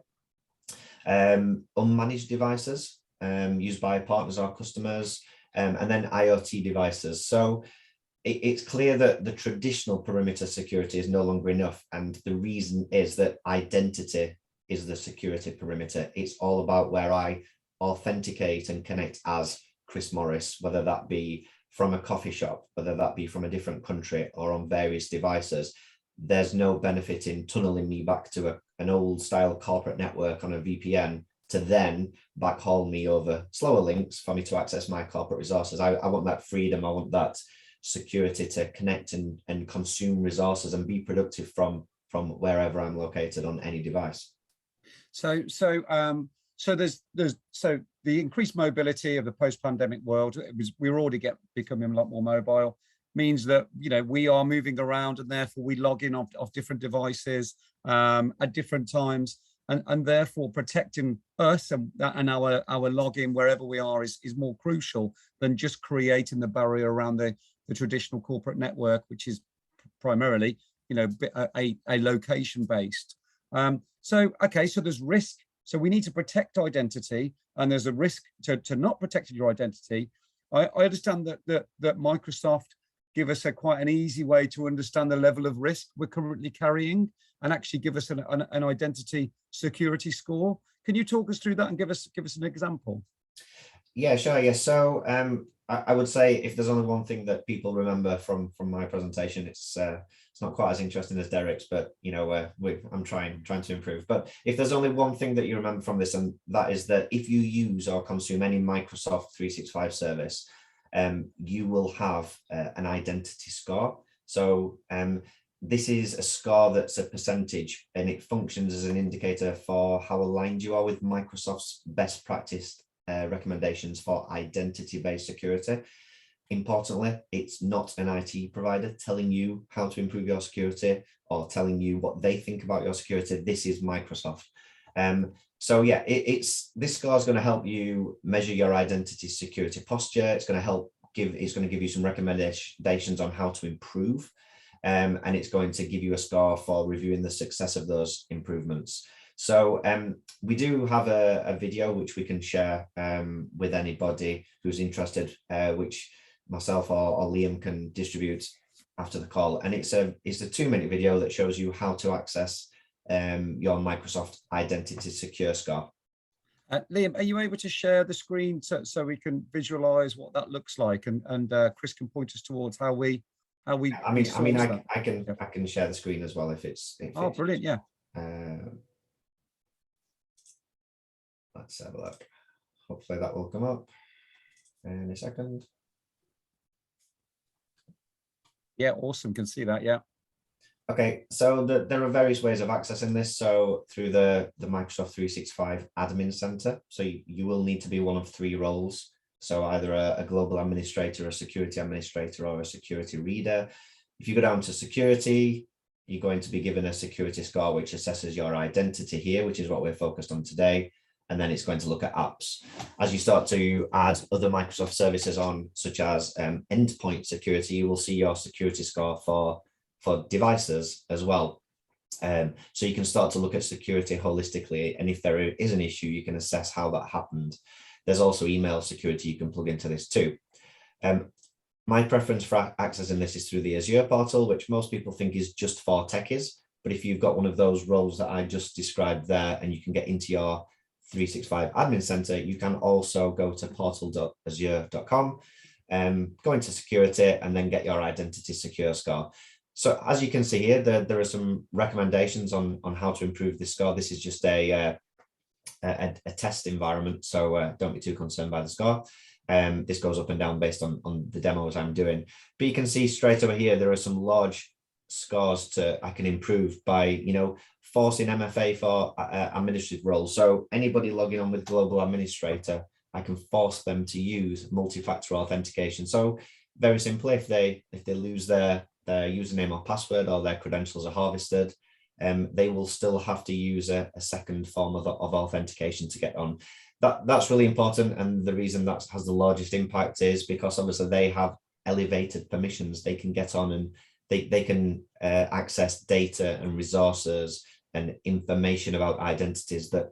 Unmanaged devices used by partners or customers, and then IoT devices. So it's clear that the traditional perimeter security is no longer enough. And the reason is that identity is the security perimeter. It's all about where I authenticate and connect as Chris Morris, whether that be from a coffee shop, whether that be from a different country or on various devices. There's no benefit in tunneling me back to an old style corporate network on a VPN to then backhaul me over slower links for me to access my corporate resources. I want that freedom. I want that security to connect and consume resources and be productive from wherever I'm located on any device. So the increased mobility of the post-pandemic world, we're already becoming a lot more mobile, means that we are moving around, and therefore we log in off different devices at different times, and therefore protecting us and our login wherever we are is more crucial than just creating the barrier around the traditional corporate network, which is primarily a location based. So there's risk. So we need to protect identity, and there's a risk to not protecting your identity. I understand that Microsoft give us quite an easy way to understand the level of risk we're currently carrying, and actually give us an identity security score. Can you talk us through that and give us an example? Yeah, sure. Yeah. So I would say if there's only one thing that people remember from my presentation, it's not quite as interesting as Derek's, but I'm trying to improve. But if there's only one thing that you remember from this, and that is that if you use or consume any Microsoft 365 service, you will have an identity score. So this is a score that's a percentage, and it functions as an indicator for how aligned you are with Microsoft's best practice recommendations for identity-based security. Importantly, it's not an IT provider telling you how to improve your security or telling you what they think about your security. This is Microsoft. So yeah, this score is going to help you measure your identity security posture. It's going to give you some recommendations on how to improve, and it's going to give you a score for reviewing the success of those improvements. So we do have a video which we can share with anybody who's interested, which myself or Liam can distribute after the call. And it's a 2-minute video that shows you how to access your Microsoft Identity Secure Score. Liam, are you able to share the screen so we can visualize what that looks like, and Chris can point us towards how we I can share the screen as well if it's brilliant. Yeah. Let's have a look. Hopefully that will come up in a second. Yeah, awesome. Can see that. Yeah. Okay, so there are various ways of accessing this. So through the Microsoft 365 Admin Center. So you will need to be one of 3 roles. So either a global administrator, a security administrator, or a security reader. If you go down to security, you're going to be given a security score, which assesses your identity here, which is what we're focused on today. And then it's going to look at apps. As you start to add other Microsoft services on, such as endpoint security, you will see your security score for devices as well. So you can start to look at security holistically, and if there is an issue, you can assess how that happened. There's also email security you can plug into this too. My preference for accessing this is through the Azure portal, which most people think is just for techies. But if you've got one of those roles that I just described there, and you can get into your 365 admin center, you can also go to portal.azure.com, go into security, and then get your identity secure score. So as you can see here, there are some recommendations on how to improve this score. This is just a test environment, so don't be too concerned by the score. This goes up and down based on the demos I'm doing. But you can see straight over here, there are some large scores I can improve by, forcing MFA for administrative roles. So anybody logging on with Global Administrator, I can force them to use multi-factor authentication. So very simply, if they lose their username or password, or their credentials are harvested, they will still have to use a second form of authentication to get on. That's really important, and the reason that has the largest impact is because obviously they have elevated permissions. They can get on and they can access data and resources and information about identities that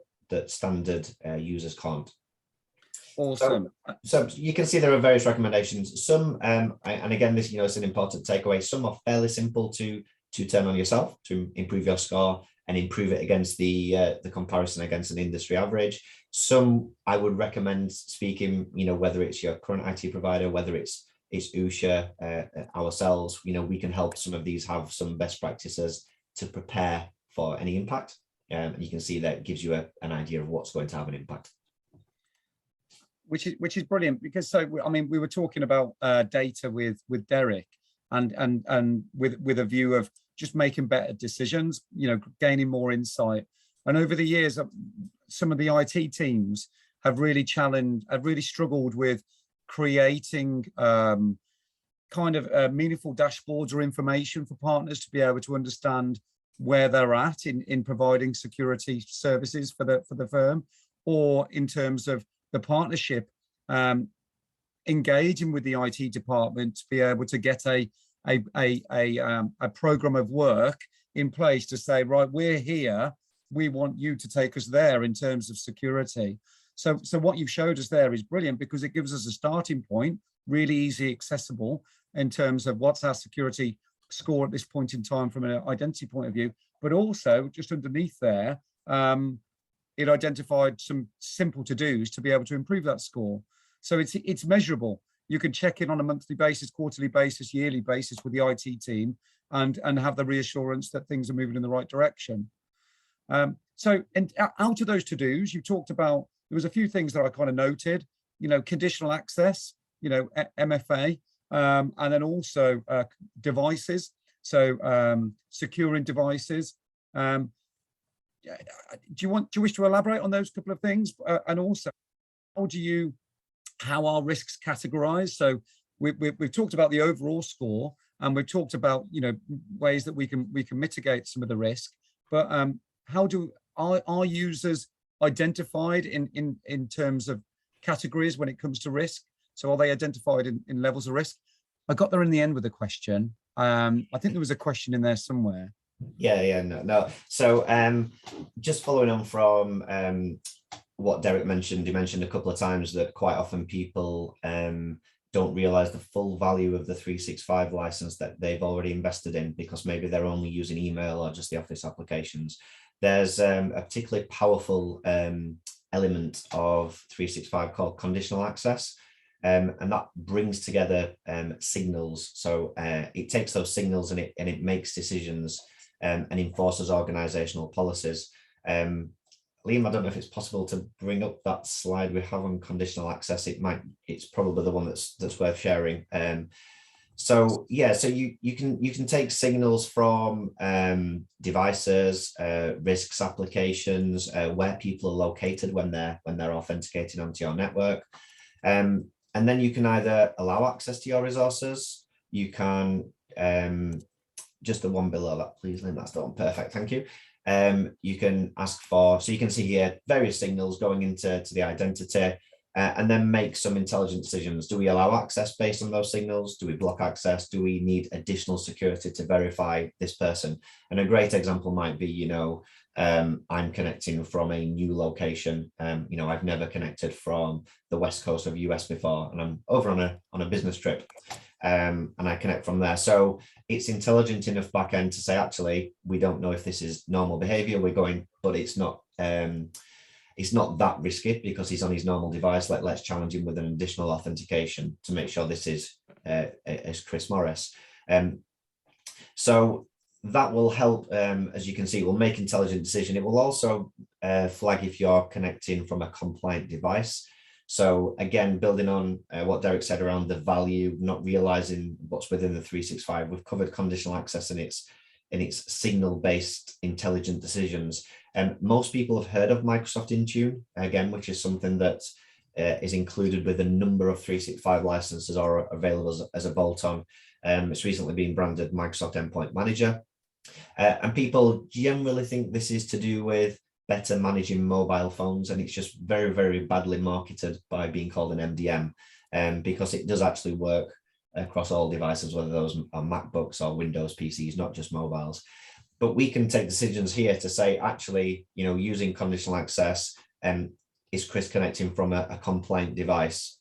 standard users can't. Awesome. So you can see there are various recommendations. Some, and again, this is an important takeaway. Some are fairly simple to turn on yourself to improve your score and improve it against the comparison against an industry average. Some I would recommend speaking, whether it's your current IT provider, whether it's Usha, ourselves, we can help some of these have some best practices to prepare for any impact. And you can see that gives you an idea of what's going to have an impact. Which is brilliant, because we were talking about data with Derek, and with a view of just making better decisions, gaining more insight. And over the years, some of the IT teams have really struggled with creating meaningful dashboards or information for partners to be able to understand where they're at in providing security services for the firm, or in terms of the partnership engaging with the IT department to be able to get a program of work in place to say, right, we're here, we want you to take us there in terms of security. So what you've showed us there is brilliant, because it gives us a starting point, really easy, accessible in terms of what's our security score at this point in time from an identity point of view, but also just underneath there, it identified some simple to-dos to be able to improve that score. So it's measurable. You can check in on a monthly basis, quarterly basis, yearly basis with the IT team, and have the reassurance that things are moving in the right direction. So out of those to-dos, you talked about, there was a few things that I kind of noted, conditional access, MFA, and then also devices. So securing devices. Do you wish to elaborate on those couple of things? And also, how are risks categorized? So we've talked about the overall score, and we've talked about ways that we can mitigate some of the risk. But how are users identified in terms of categories when it comes to risk? So are they identified in levels of risk? I got there in the end with a question. I think there was a question in there somewhere. No. So just following on from what Derek mentioned, he mentioned a couple of times that quite often people don't realize the full value of the 365 license that they've already invested in, because maybe they're only using email or just the Office applications. There's a particularly powerful element of 365 called conditional access. And that brings together signals. So it takes those signals and it makes decisions and enforces organizational policies. Liam, I don't know if it's possible to bring up that slide we have on conditional access. It's probably the one that's worth sharing. So you can take signals from devices, risks, applications, where people are located when they're authenticating onto your network. And then you can either allow access to your resources. You can, just the one below that, please, Lynn, that's the one. Perfect, thank you. You can ask for, so you can see here various signals going into the identity. and then make some intelligent decisions. Do we allow access based on those signals? Do we block access? Do we need additional security to verify this person? And a great example might be, you know, I'm connecting from a new location. You know, I've never connected from the west coast of US before, and I'm over on a business trip, and I connect from there. So it's intelligent enough backend to say, actually, we don't know if this is normal behavior. We're going, but it's not that risky because he's on his normal device. Let's challenge him with an additional authentication to make sure this is Chris Morris. So that will help, as you can see, it will make intelligent decision. It will also flag if you're connecting from a compliant device. So again, building on what Derek said around the value, not realizing what's within the 365, we've covered conditional access and its signal-based intelligent decisions. Most people have heard of Microsoft Intune, again, which is something that is included with a number of 365 licenses or available as a bolt-on. It's recently been branded Microsoft Endpoint Manager. And people generally think this is to do with better managing mobile phones, and it's just very, very badly marketed by being called an MDM, because it does actually work across all devices, whether those are MacBooks or Windows PCs, not just mobiles. But we can take decisions here to say, actually, you know, using conditional access, is Chris connecting from a compliant device?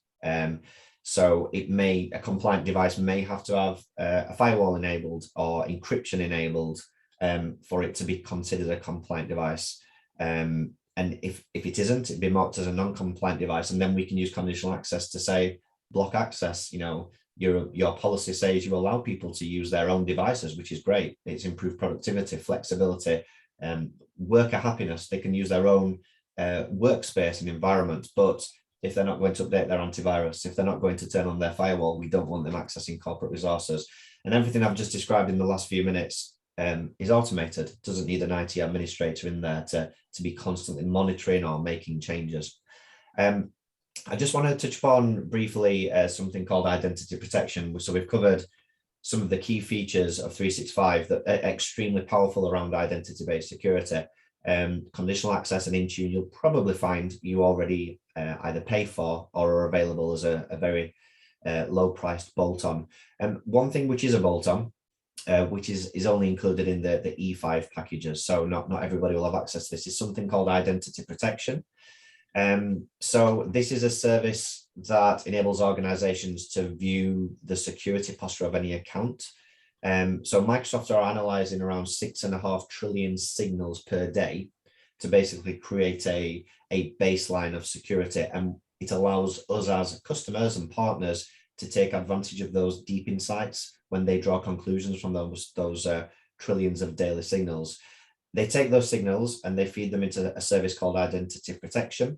So a compliant device may have to have a firewall enabled or encryption enabled for it to be considered a compliant device. And if it isn't, it'd be marked as a non-compliant device. And then we can use conditional access to say, block access. You know, your policy says you allow people to use their own devices, which is great. It's improved productivity, flexibility, worker happiness. They can use their own workspace and environment, but if they're not going to update their antivirus, if they're not going to turn on their firewall, we don't want them accessing corporate resources. And everything I've just described in the last few minutes is automated. Doesn't need an IT administrator in there to be constantly monitoring or making changes. I just want to touch upon briefly something called identity protection. So we've covered some of the key features of 365 that are extremely powerful around identity-based security. Conditional access and Intune, you'll probably find you already either pay for or are available as a very low-priced bolt-on. One thing which is a bolt-on, which is only included in the E5 packages, so not everybody will have access to this, is something called identity protection. So this is a service that enables organizations to view the security posture of any account. So Microsoft are analyzing around 6.5 trillion signals per day to basically create a baseline of security. And it allows us as customers and partners to take advantage of those deep insights when they draw conclusions from those trillions of daily signals. They take those signals and they feed them into a service called identity protection.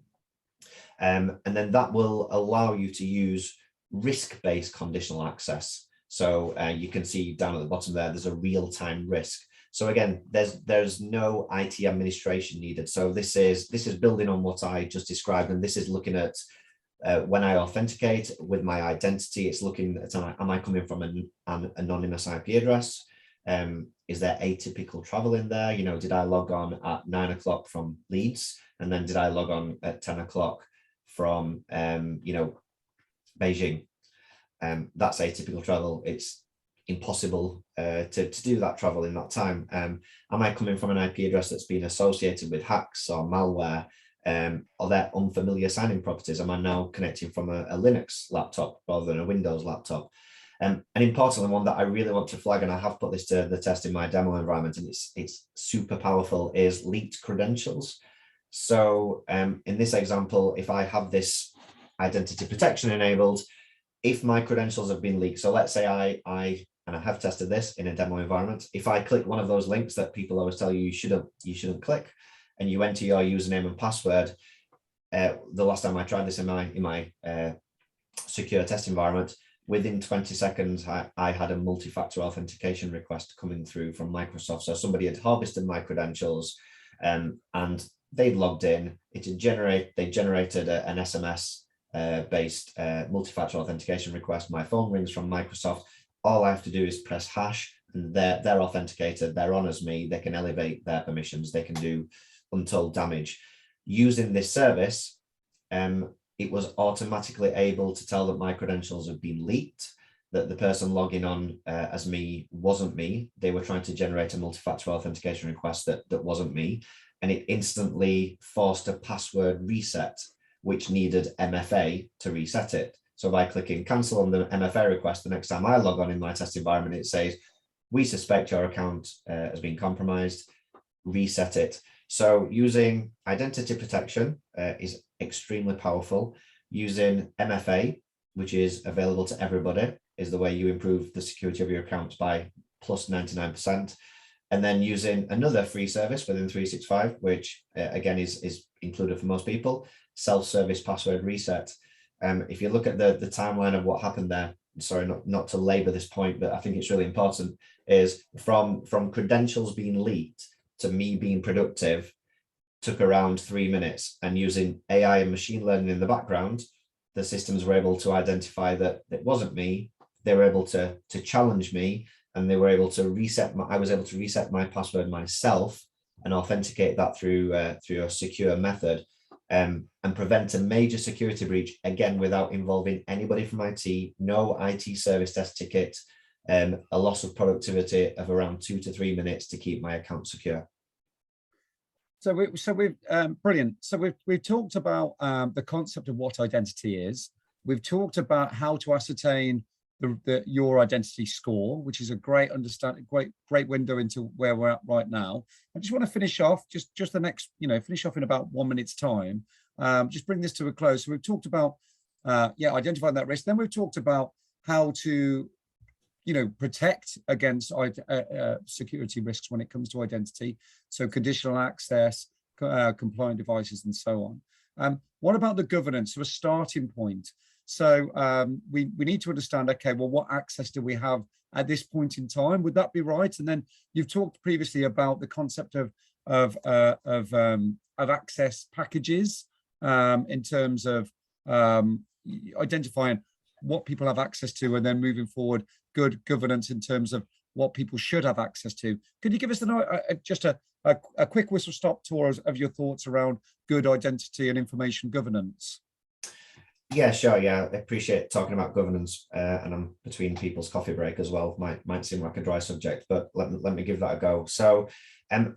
And then that will allow you to use risk-based conditional access. So you can see down at the bottom there's a real-time risk. So again, there's no IT administration needed. So this is building on what I just described, and this is looking at when I authenticate with my identity, it's looking at, am I coming from an anonymous IP address? Is there atypical travel in there? You know, did I log on at 9 o'clock from Leeds? And then did I log on at 10 o'clock from, you know, Beijing? That's atypical travel. It's impossible to do that travel in that time. Am I coming from an IP address that's been associated with hacks or malware? Are there unfamiliar signing properties? Am I now connecting from a Linux laptop rather than a Windows laptop? And importantly, one that I really want to flag, and I have put this to the test in my demo environment, and it's super powerful, is leaked credentials. So in this example, if I have this identity protection enabled, if my credentials have been leaked, so let's say I have tested this in a demo environment, if I click one of those links that people always tell you shouldn't click, and you enter your username and password, the last time I tried this in my secure test environment, within 20 seconds, I had a multi-factor authentication request coming through from Microsoft. So somebody had harvested my credentials, and they'd logged in. They generated an SMS based multi-factor authentication request. My phone rings from Microsoft. All I have to do is press hash, and they're authenticated. They're on as me. They can elevate their permissions. They can do untold damage. Using this service, it was automatically able to tell that my credentials had been leaked, that the person logging on as me wasn't me. They were trying to generate a multi-factor authentication request that wasn't me. And it instantly forced a password reset, which needed MFA to reset it. So by clicking cancel on the MFA request, the next time I log on in my test environment, it says, we suspect your account has been compromised, reset it. So using identity protection is extremely powerful. Using MFA, which is available to everybody, is the way you improve the security of your accounts by plus 99%. And then using another free service within 365, which again is included for most people, self-service password reset. If you look at the timeline of what happened there, sorry, not to labor this point, but I think it's really important, is from credentials being leaked to me being productive took around 3 minutes, and using AI and machine learning in the background, the systems were able to identify that it wasn't me. They were able to challenge me, and they were able to reset I was able to reset my password myself and authenticate that through a secure method, and prevent a major security breach, again, without involving anybody from IT, no IT service desk ticket, a loss of productivity of around 2 to 3 minutes to keep my account secure. So we've brilliant. So we've talked about the concept of what identity is. We've talked about how to ascertain your identity score, which is a great great window into where we're at right now. I just want to finish off just the next, finish off in about 1 minute's time. Just bring this to a close. So we've talked about identifying that risk. Then we've talked about how to protect against security risks when it comes to identity. So conditional access, compliant devices, and so on. What about the governance? So a starting point. So we need to understand, okay, well, what access do we have at this point in time? Would that be right? And then you've talked previously about the concept of access packages in terms of identifying what people have access to, and then moving forward, good governance in terms of what people should have access to. Could you give us just a quick whistle-stop tour of your thoughts around good identity and information governance? Yeah, sure. Yeah, I appreciate talking about governance, and I'm between people's coffee break as well. Might seem like a dry subject, but let me give that a go. So,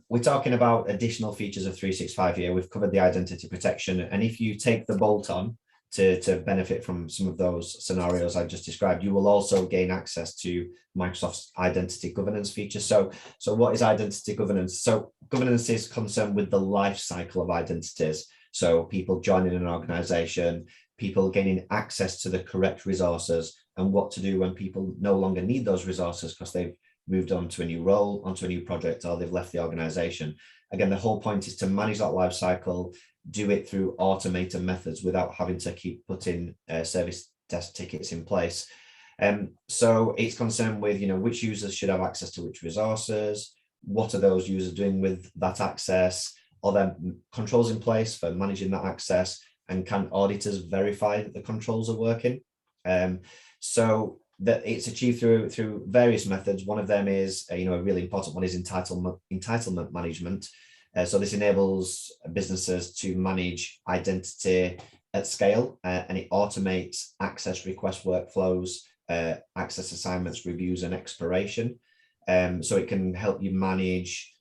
we're talking about additional features of 365 here. We've covered the identity protection, and if you take the bolt on to benefit from some of those scenarios I just described, you will also gain access to Microsoft's identity governance features. So what is identity governance? So governance is concerned with the life cycle of identities. So people joining an organization, people gaining access to the correct resources, and what to do when people no longer need those resources because they've moved on to a new role, onto a new project, or they've left the organization. Again, the whole point is to manage that life cycle, do it through automated methods without having to keep putting service desk tickets in place. So it's concerned with, which users should have access to which resources, what are those users doing with that access, are there controls in place for managing that access, and can auditors verify that the controls are working? So that it's achieved through various methods. One of them is, a really important one is entitlement management. So this enables businesses to manage identity at scale, and it automates access request workflows, access assignments, reviews, and expiration. So it can help you manage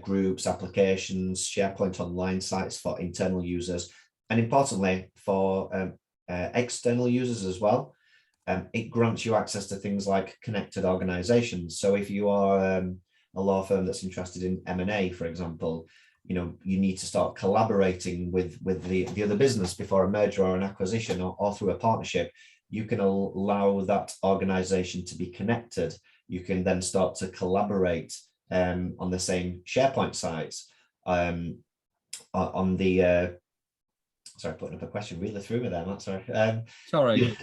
groups, applications, SharePoint online sites for internal users, and importantly for external users as well. It grants you access to things like connected organizations. So if you are a law firm that's interested in M&A, for example, you need to start collaborating with the other business before a merger or an acquisition, or through a partnership. You can allow that organization to be connected. You can then start to collaborate on the same SharePoint sites, on the sorry, putting up a question really threw me there, Matt. Sorry. Sorry.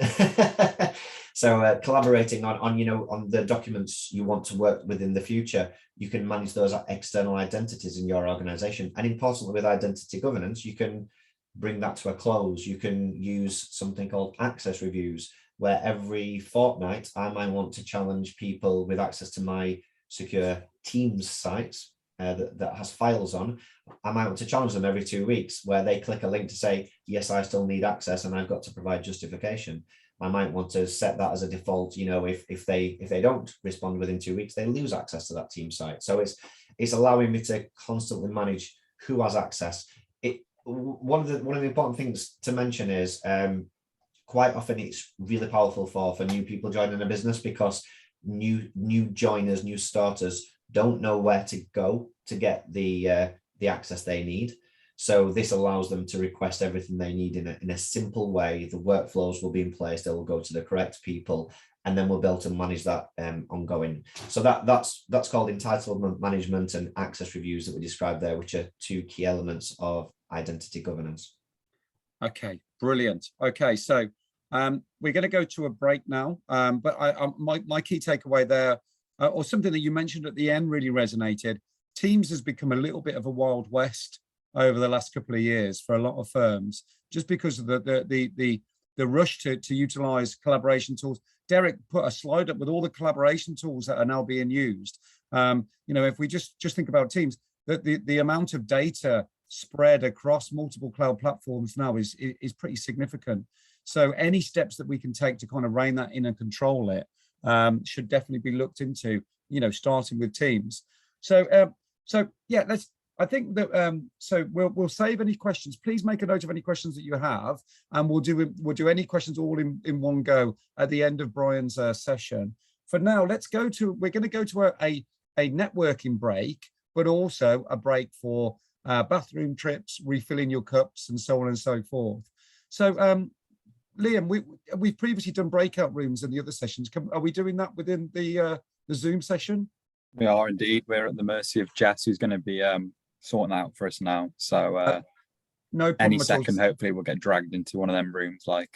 So collaborating on the documents you want to work with in the future, you can manage those external identities in your organization. And importantly, with identity governance, you can bring that to a close. You can use something called access reviews, where every fortnight I might want to challenge people with access to my secure Teams sites. that has files on, I might want to challenge them every 2 weeks where they click a link to say, yes, I still need access and I've got to provide justification. I might want to set that as a default, you know, if they don't respond within 2 weeks, they lose access to that team site. So it's allowing me to constantly manage who has access. One of the important things to mention is quite often it's really powerful for new people joining a business, because new joiners, new starters don't know where to go to get the access they need. So this allows them to request everything they need in a simple way. The workflows will be in place, they will go to the correct people, and then we'll be able to manage that ongoing. So that's called entitlement management and access reviews that we described there, which are two key elements of identity governance. Okay, brilliant. Okay, so we're going to go to a break now, but my key takeaway there, or something that you mentioned at the end really resonated. Teams has become a little bit of a Wild West over the last couple of years for a lot of firms, just because of the rush to utilize collaboration tools. Derek put a slide up with all the collaboration tools that are now being used. You know, if we just think about Teams, that the amount of data spread across multiple cloud platforms now is pretty significant. So any steps that we can take to kind of rein that in and control it should definitely be looked into, you know, starting with Teams. So yeah, I think that so we'll save any questions. Please make a note of any questions that you have, and we'll do any questions all in one go at the end of Brian's session. For now, we're going to go to a networking break, but also a break for bathroom trips, refilling your cups, and so on and so forth. So Liam, we've previously done breakout rooms in the other sessions. Are we doing that within the Zoom session? We are indeed. We're at the mercy of Jess, who's going to be sorting out for us now. So no problem any at second, all. hopefully we'll get dragged into one of them rooms like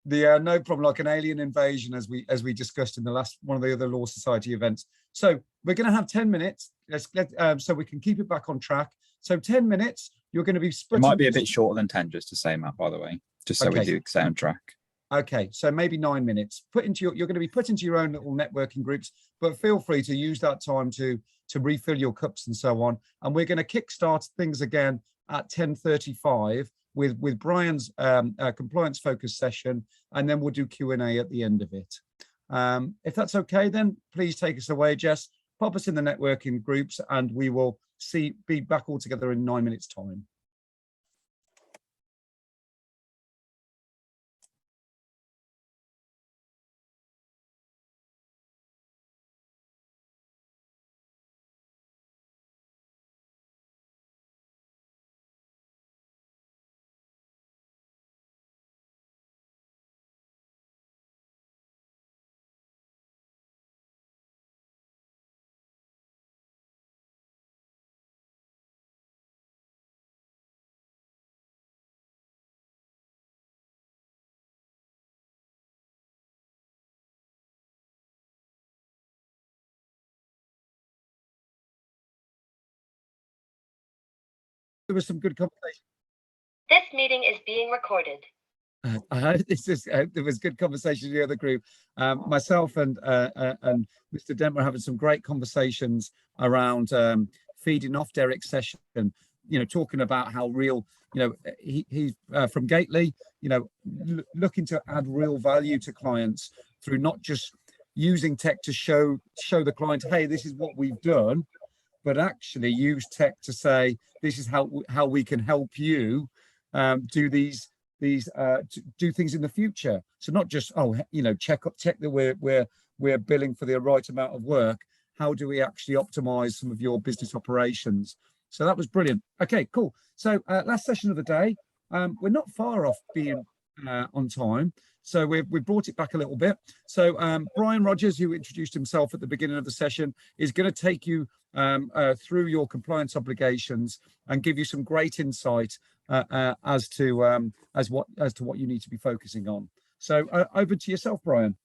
no problem, like an alien invasion, as we discussed in the last one of the other Law Society events. So we're going to have 10 minutes. Let's get so we can keep it back on track. So 10 minutes. You're going to be split. It might be a bit shorter than 10, just to say, Matt, by the way, just so we do stay on track. Okay, so maybe 9 minutes. You're going to be put into your own little networking groups, but feel free to use that time to refill your cups and so on. And we're going to kickstart things again at 10:35 with Brian's compliance focus session, and then we'll do Q&A at the end of it. If that's okay, then please take us away, Jess. Pop us in the networking groups, and we will be back all together in 9 minutes' time. There was some good conversation. This meeting is being recorded. There was good conversation in the other group. Myself and Mr. Dent were having some great conversations around feeding off Derek's session. You know, talking about how real, you know, he's from Gately, you know, looking to add real value to clients through not just using tech to show the client, hey, this is what we've done, but actually use tech to say, this is how we can help you do do things in the future. So not just, you know, check that we're billing for the right amount of work. How do we actually optimize some of your business operations? So that was brilliant. Okay, cool. So last session of the day. We're not far off being on time. So we've brought it back a little bit. So Brian Rogers, who introduced himself at the beginning of the session, is going to take you through your compliance obligations and give you some great insight as to what you need to be focusing on. So over to yourself, Brian.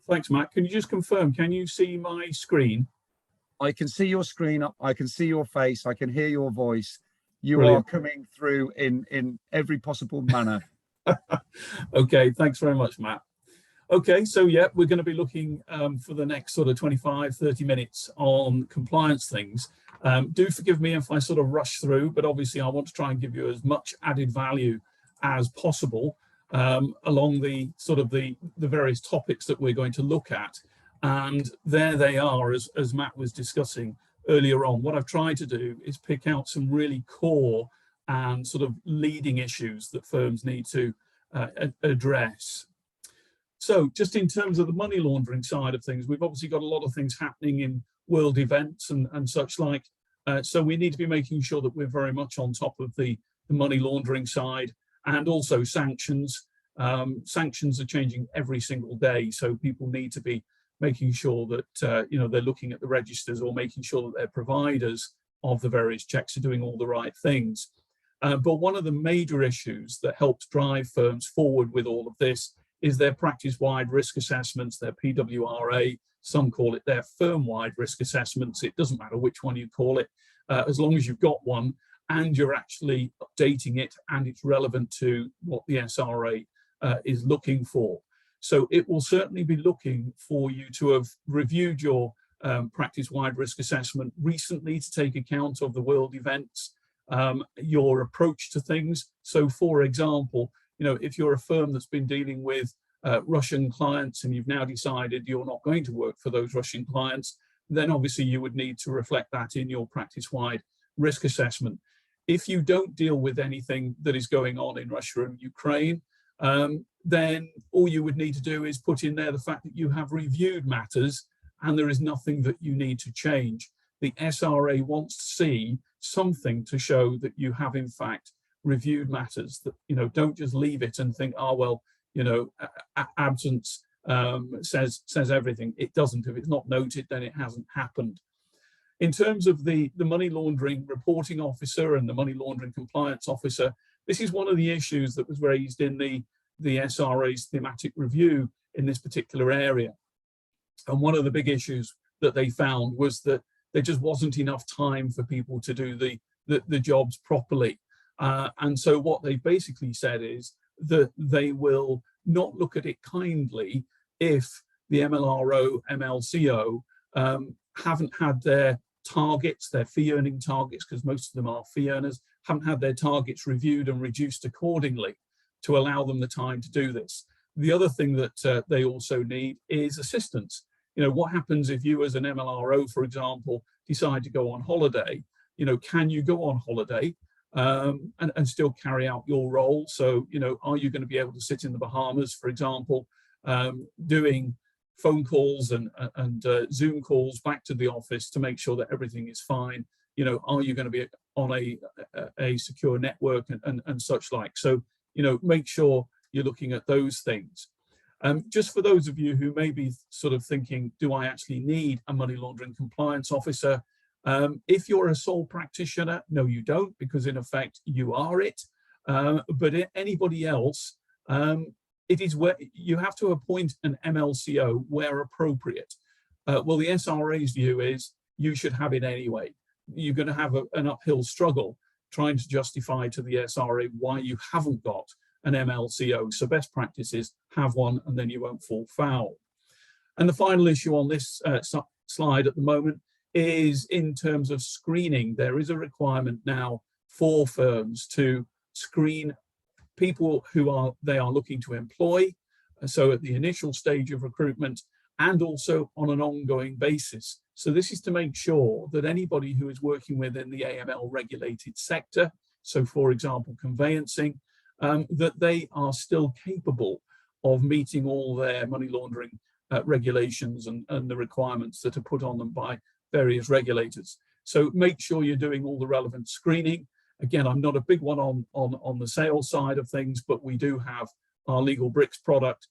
Thanks, Matt. Can you just confirm, can you see my screen? I can see your screen. I can see your face. I can hear your voice. You Brilliant. are coming through in every possible manner. Okay, thanks very much, Matt. Okay, so yeah, we're going to be looking for the next sort of 25, 30 minutes on compliance things. Do forgive me if I sort of rush through, but obviously I want to try and give you as much added value as possible along the sort of the various topics that we're going to look at. And there they are, as Matt was discussing earlier on. What I've tried to do is pick out some really core and sort of leading issues that firms need to address. So just in terms of the money laundering side of things, we've obviously got a lot of things happening in world events and such like. So we need to be making sure that we're very much on top of the money laundering side, and also sanctions. Sanctions are changing every single day, so people need to be making sure that you know, they're looking at the registers, or making sure that their providers of the various checks are doing all the right things. But one of the major issues that helps drive firms forward with all of this is their practice-wide risk assessments, their PWRA. Some call it their firm-wide risk assessments. It doesn't matter which one you call it, as long as you've got one and you're actually updating it and it's relevant to what the SRA is looking for. So it will certainly be looking for you to have reviewed your practice-wide risk assessment recently to take account of the world events, your approach to things. So for example, you know, if you're a firm that's been dealing with Russian clients and you've now decided you're not going to work for those Russian clients, then obviously you would need to reflect that in your practice-wide risk assessment. If you don't deal with anything that is going on in Russia and Ukraine, then all you would need to do is put in there the fact that you have reviewed matters and there is nothing that you need to change. The SRA wants to see something to show that you have in fact reviewed matters, that, you know, don't just leave it and think, oh, well, you know, absence says everything. It doesn't. If it's not noted, then it hasn't happened. In terms of the money laundering reporting officer and the money laundering compliance officer, this is one of the issues that was raised in the SRA's thematic review in this particular area. And one of the big issues that they found was that there just wasn't enough time for people to do the jobs properly. And so what they basically said is that they will not look at it kindly if the MLRO, MLCO haven't had their targets, their fee earning targets, because most of them are fee earners, haven't had their targets reviewed and reduced accordingly to allow them the time to do this. The other thing that they also need is assistance. You know, what happens if you as an MLRO, for example, decide to go on holiday? You know, can you go on holiday and still carry out your role? So, you know, are you going to be able to sit in the Bahamas, for example, doing phone calls and Zoom calls back to the office to make sure that everything is fine? You know, are you going to be on a secure network and such like? So, you know, make sure you're looking at those things. Just for those of you who may be sort of thinking, do I actually need a money laundering compliance officer? If you're a sole practitioner, no, you don't, because in effect you are it. But anybody else, it is where you have to appoint an MLCO where appropriate. Well, the SRA's view is you should have it anyway. You're going to have an uphill struggle trying to justify to the SRA why you haven't got an MLCO. So best practice is have one, and then you won't fall foul. And the final issue on this slide at the moment is in terms of screening. There is a requirement now for firms to screen people who they are looking to employ, so at the initial stage of recruitment and also on an ongoing basis. So this is to make sure that anybody who is working within the AML regulated sector, so for example conveyancing, that they are still capable of meeting all their money laundering regulations and the requirements that are put on them by various regulators. So make sure you're doing all the relevant screening. Again, I'm not a big one on the sales side of things, but we do have our Legal Bricks product.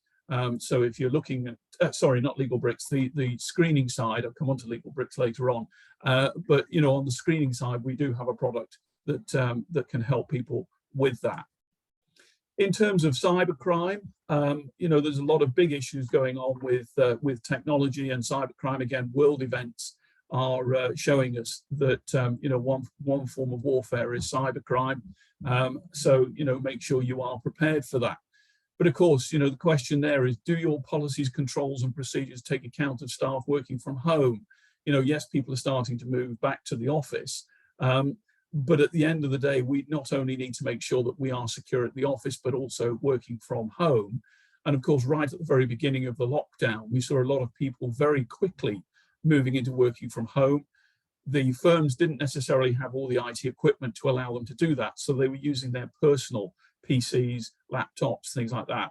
So if you're looking at, sorry, not Legal Bricks, the screening side, I'll come on to Legal Bricks later on. But, you know, on the screening side, we do have a product that, that can help people with that. In terms of cybercrime, you know, there's a lot of big issues going on with technology and cybercrime. Again, world events are showing us that, you know, one form of warfare is cybercrime. So, you know, make sure you are prepared for that. But of course, you know, the question there is, do your policies, controls and procedures take account of staff working from home? you know, yes, people are starting to move back to the office, but at the end of the day, we not only need to make sure that we are secure at the office, but also working from home. And of course, right at the very beginning of the lockdown, we saw a lot of people very quickly moving into working from home. The firms didn't necessarily have all the IT equipment to allow them to do that. So they were using their personal PCs, laptops, things like that.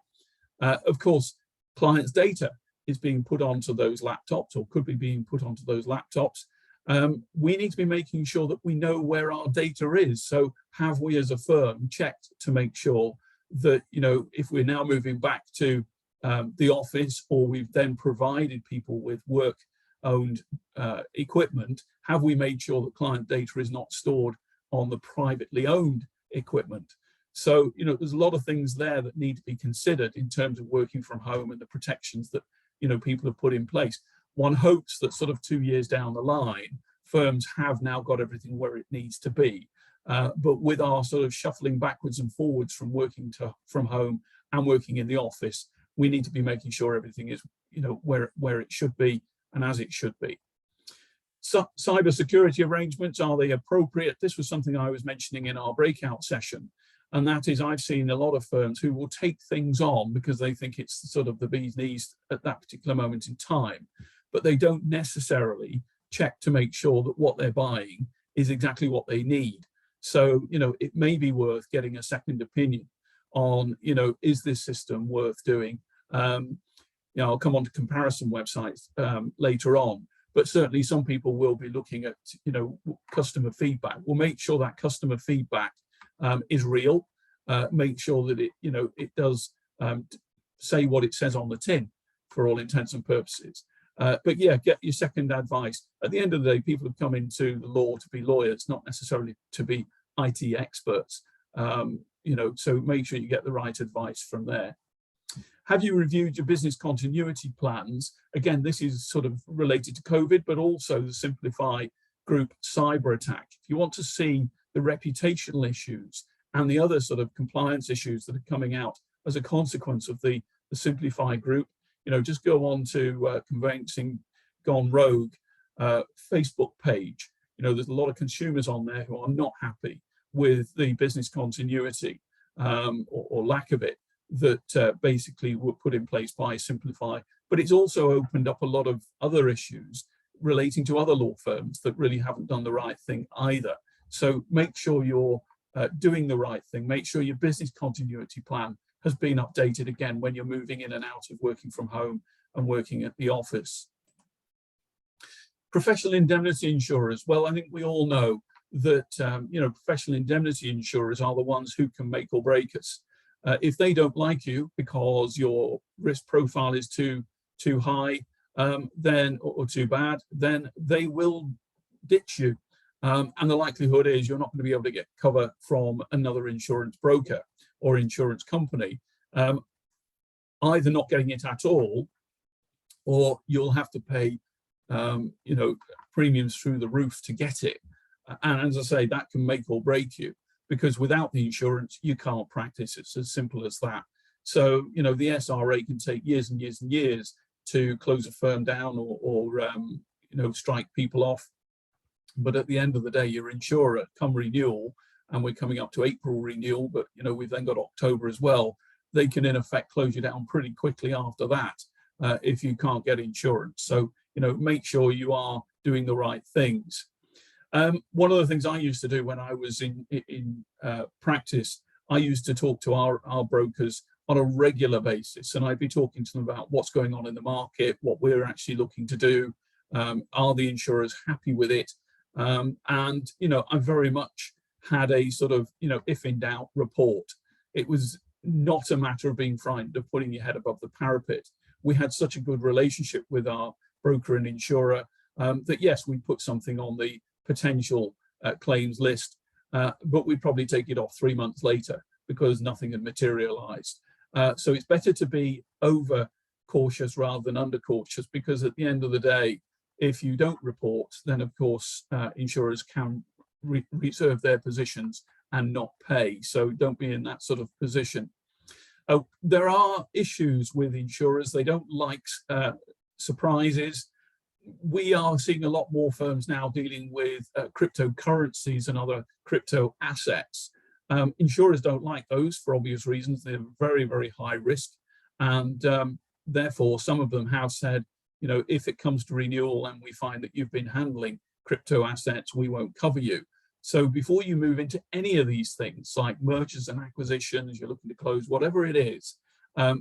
Of course, clients' data is being put onto those laptops, or could be being put onto those laptops. We need to be making sure that we know where our data is. So have we as a firm checked to make sure that, you know, if we're now moving back to the office, or we've then provided people with work-owned equipment, have we made sure that client data is not stored on the privately owned equipment? So, you know, there's a lot of things there that need to be considered in terms of working from home and the protections that, you know, people have put in place. One hopes that sort of 2 years down the line, firms have now got everything where it needs to be. But with our sort of shuffling backwards and forwards from working from home and working in the office, we need to be making sure everything is, you know, where it should be and as it should be. So, cyber security arrangements, are they appropriate? This was something I was mentioning in our breakout session. And that is, I've seen a lot of firms who will take things on because they think it's sort of the bee's knees at that particular moment in time, but they don't necessarily check to make sure that what they're buying is exactly what they need. So, you know, it may be worth getting a second opinion on, you know, is this system worth doing? You know, I'll come on to comparison websites later on, but certainly some people will be looking at, you know, customer feedback. We'll make sure that customer feedback is real, make sure that it, you know, it does say what it says on the tin for all intents and purposes. But yeah, get your second advice. At the end of the day, people have come into the law to be lawyers, not necessarily to be IT experts. You know, so make sure you get the right advice from there. Have you reviewed your business continuity plans? Again, this is sort of related to COVID, but also the Simplify Group cyber attack. If you want to see the reputational issues and the other sort of compliance issues that are coming out as a consequence of the Simplify Group, you know, just go on to Conveyancing Gone Rogue Facebook page. You know, there's a lot of consumers on there who are not happy with the business continuity or lack of it that basically were put in place by Simplify. But it's also opened up a lot of other issues relating to other law firms that really haven't done the right thing either. So make sure you're doing the right thing. Make sure your business continuity plan has been updated again when you're moving in and out of working from home and working at the office. Professional indemnity insurers. Well, I think we all know that you know, professional indemnity insurers are the ones who can make or break us. If they don't like you because your risk profile is too high, then or too bad, then they will ditch you. And the likelihood is you're not going to be able to get cover from another insurance broker or insurance company, either not getting it at all, or you'll have to pay, you know, premiums through the roof to get it. And as I say, that can make or break you, because without the insurance, you can't practice. It's as simple as that. So, you know, the SRA can take years and years and years to close a firm down or you know, strike people off. But at the end of the day, your insurer, come renewal, and we're coming up to April renewal, but, you know, we've then got October as well. They can, in effect, close you down pretty quickly after that if you can't get insurance. So, you know, make sure you are doing the right things. One of the things I used to do when I was in practice, I used to talk to our brokers on a regular basis, and I'd be talking to them about what's going on in the market, what we're actually looking to do. Are the insurers happy with it? And, you know, I very much had a sort of, you know, if in doubt report. It was not a matter of being frightened of putting your head above the parapet. We had such a good relationship with our broker and insurer that yes, we put something on the potential claims list, but we'd probably take it off 3 months later because nothing had materialized. So it's better to be over cautious rather than under cautious, because at the end of the day, if you don't report, then of course insurers can reserve their positions and not pay. So don't be in that sort of position. There are issues with insurers. They don't like surprises. we are seeing a lot more firms now dealing with cryptocurrencies and other crypto assets. Insurers don't like those for obvious reasons. They're very, very high risk. And therefore, some of them have said, you know, if it comes to renewal and we find that you've been handling crypto assets, we won't cover you. So before you move into any of these things like mergers and acquisitions, you're looking to close, whatever it is,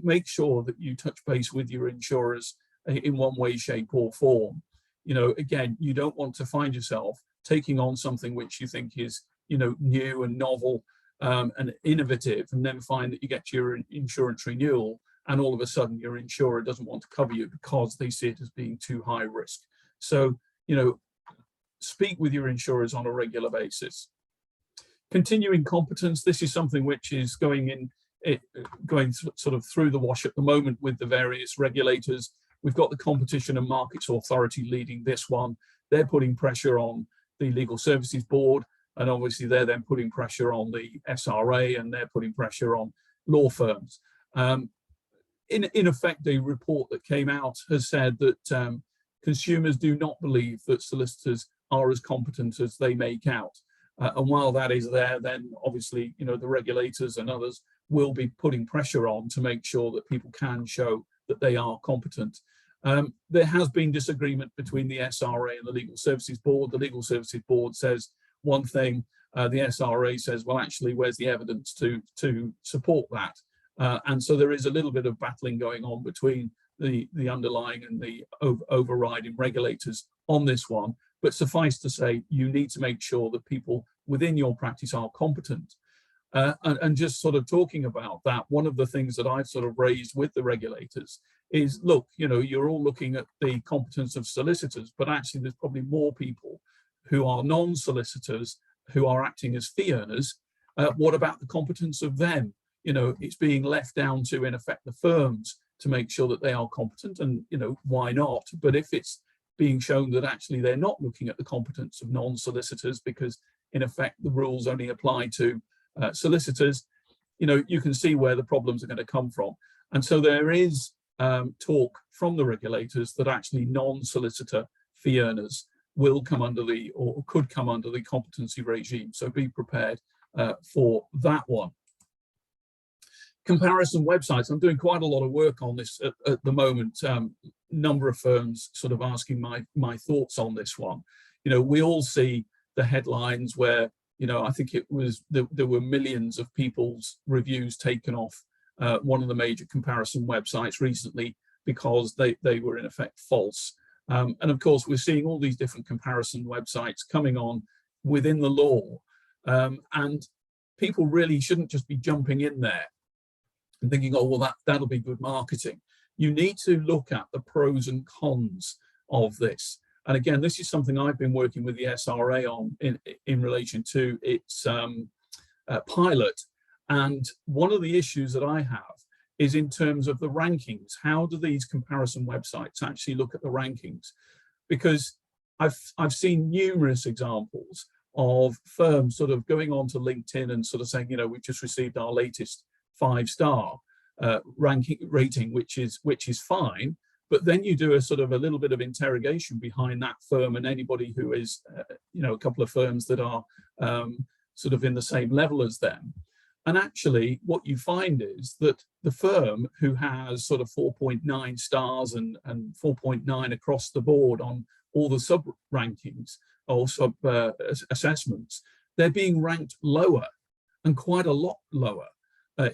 make sure that you touch base with your insurers in one way, shape or form. You know, again, you don't want to find yourself taking on something which you think is, you know, new and novel and innovative, and then find that you get to your insurance renewal and all of a sudden your insurer doesn't want to cover you because they see it as being too high risk. So, you know, speak with your insurers on a regular basis. Continuing competence, this is something which is going sort of through the wash at the moment with the various regulators. We've got the Competition and Markets Authority leading this one. They're putting pressure on the Legal Services Board, and obviously they're then putting pressure on the SRA, and they're putting pressure on law firms. In effect, a report that came out has said that consumers do not believe that solicitors are as competent as they make out. And while that is there, then obviously, you know, the regulators and others will be putting pressure on to make sure that people can show that they are competent. There has been disagreement between the SRA and the Legal Services Board. The Legal Services Board says one thing, the SRA says, well, actually, where's the evidence to support that? And so there is a little bit of battling going on between the underlying and the overriding regulators on this one. But suffice to say, you need to make sure that people within your practice are competent. And just sort of talking about that, one of the things that I've sort of raised with the regulators is, look, you know, you're all looking at the competence of solicitors, but actually there's probably more people who are non-solicitors who are acting as fee earners. What about the competence of them? You know, it's being left down to, in effect, the firms to make sure that they are competent, and, you know, why not? But if it's being shown that actually they're not looking at the competence of non-solicitors because, in effect, the rules only apply to solicitors, you know, you can see where the problems are going to come from. And so there is talk from the regulators that actually non-solicitor fee earners will come under the, or could come under the competency regime. So be prepared for that one. Comparison websites. I'm doing quite a lot of work on this at the moment. Number of firms sort of asking my thoughts on this one. You know, we all see the headlines where, you know, I think it was, there were millions of people's reviews taken off one of the major comparison websites recently because they were in effect false. And of course, we're seeing all these different comparison websites coming on within the law. And people really shouldn't just be jumping in there and thinking, oh, well, that'll be good marketing. You need to look at the pros and cons of this. And again, this is something I've been working with the SRA on in relation to its pilot. And one of the issues that I have is in terms of the rankings. How do these comparison websites actually look at the rankings? Because I've seen numerous examples of firms sort of going on to LinkedIn and sort of saying, you know, we've just received our latest 5-star rating, which is fine. But then you do a sort of a little bit of interrogation behind that firm and anybody who is, you know, a couple of firms that are sort of in the same level as them. And actually what you find is that the firm who has sort of 4.9 stars and 4.9 across the board on all the sub rankings or sub assessments, they're being ranked lower and quite a lot lower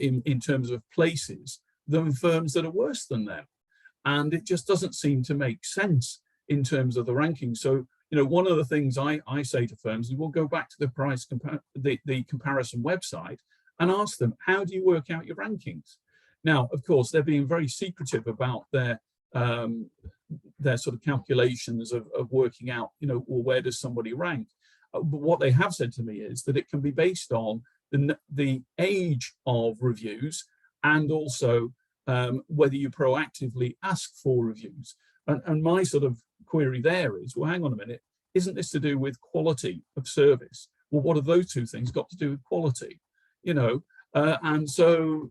in terms of places than firms that are worse than them. And it just doesn't seem to make sense in terms of the ranking. So, you know, one of the things I say to firms is we'll go back to the comparison website and ask them, how do you work out your rankings? Now, of course, they're being very secretive about their sort of calculations of working out, you know, well, where does somebody rank? But what they have said to me is that it can be based on the age of reviews and also whether you proactively ask for reviews. And my sort of query there is, well, hang on a minute, isn't this to do with quality of service? Well, what have those two things got to do with quality? You know, and so,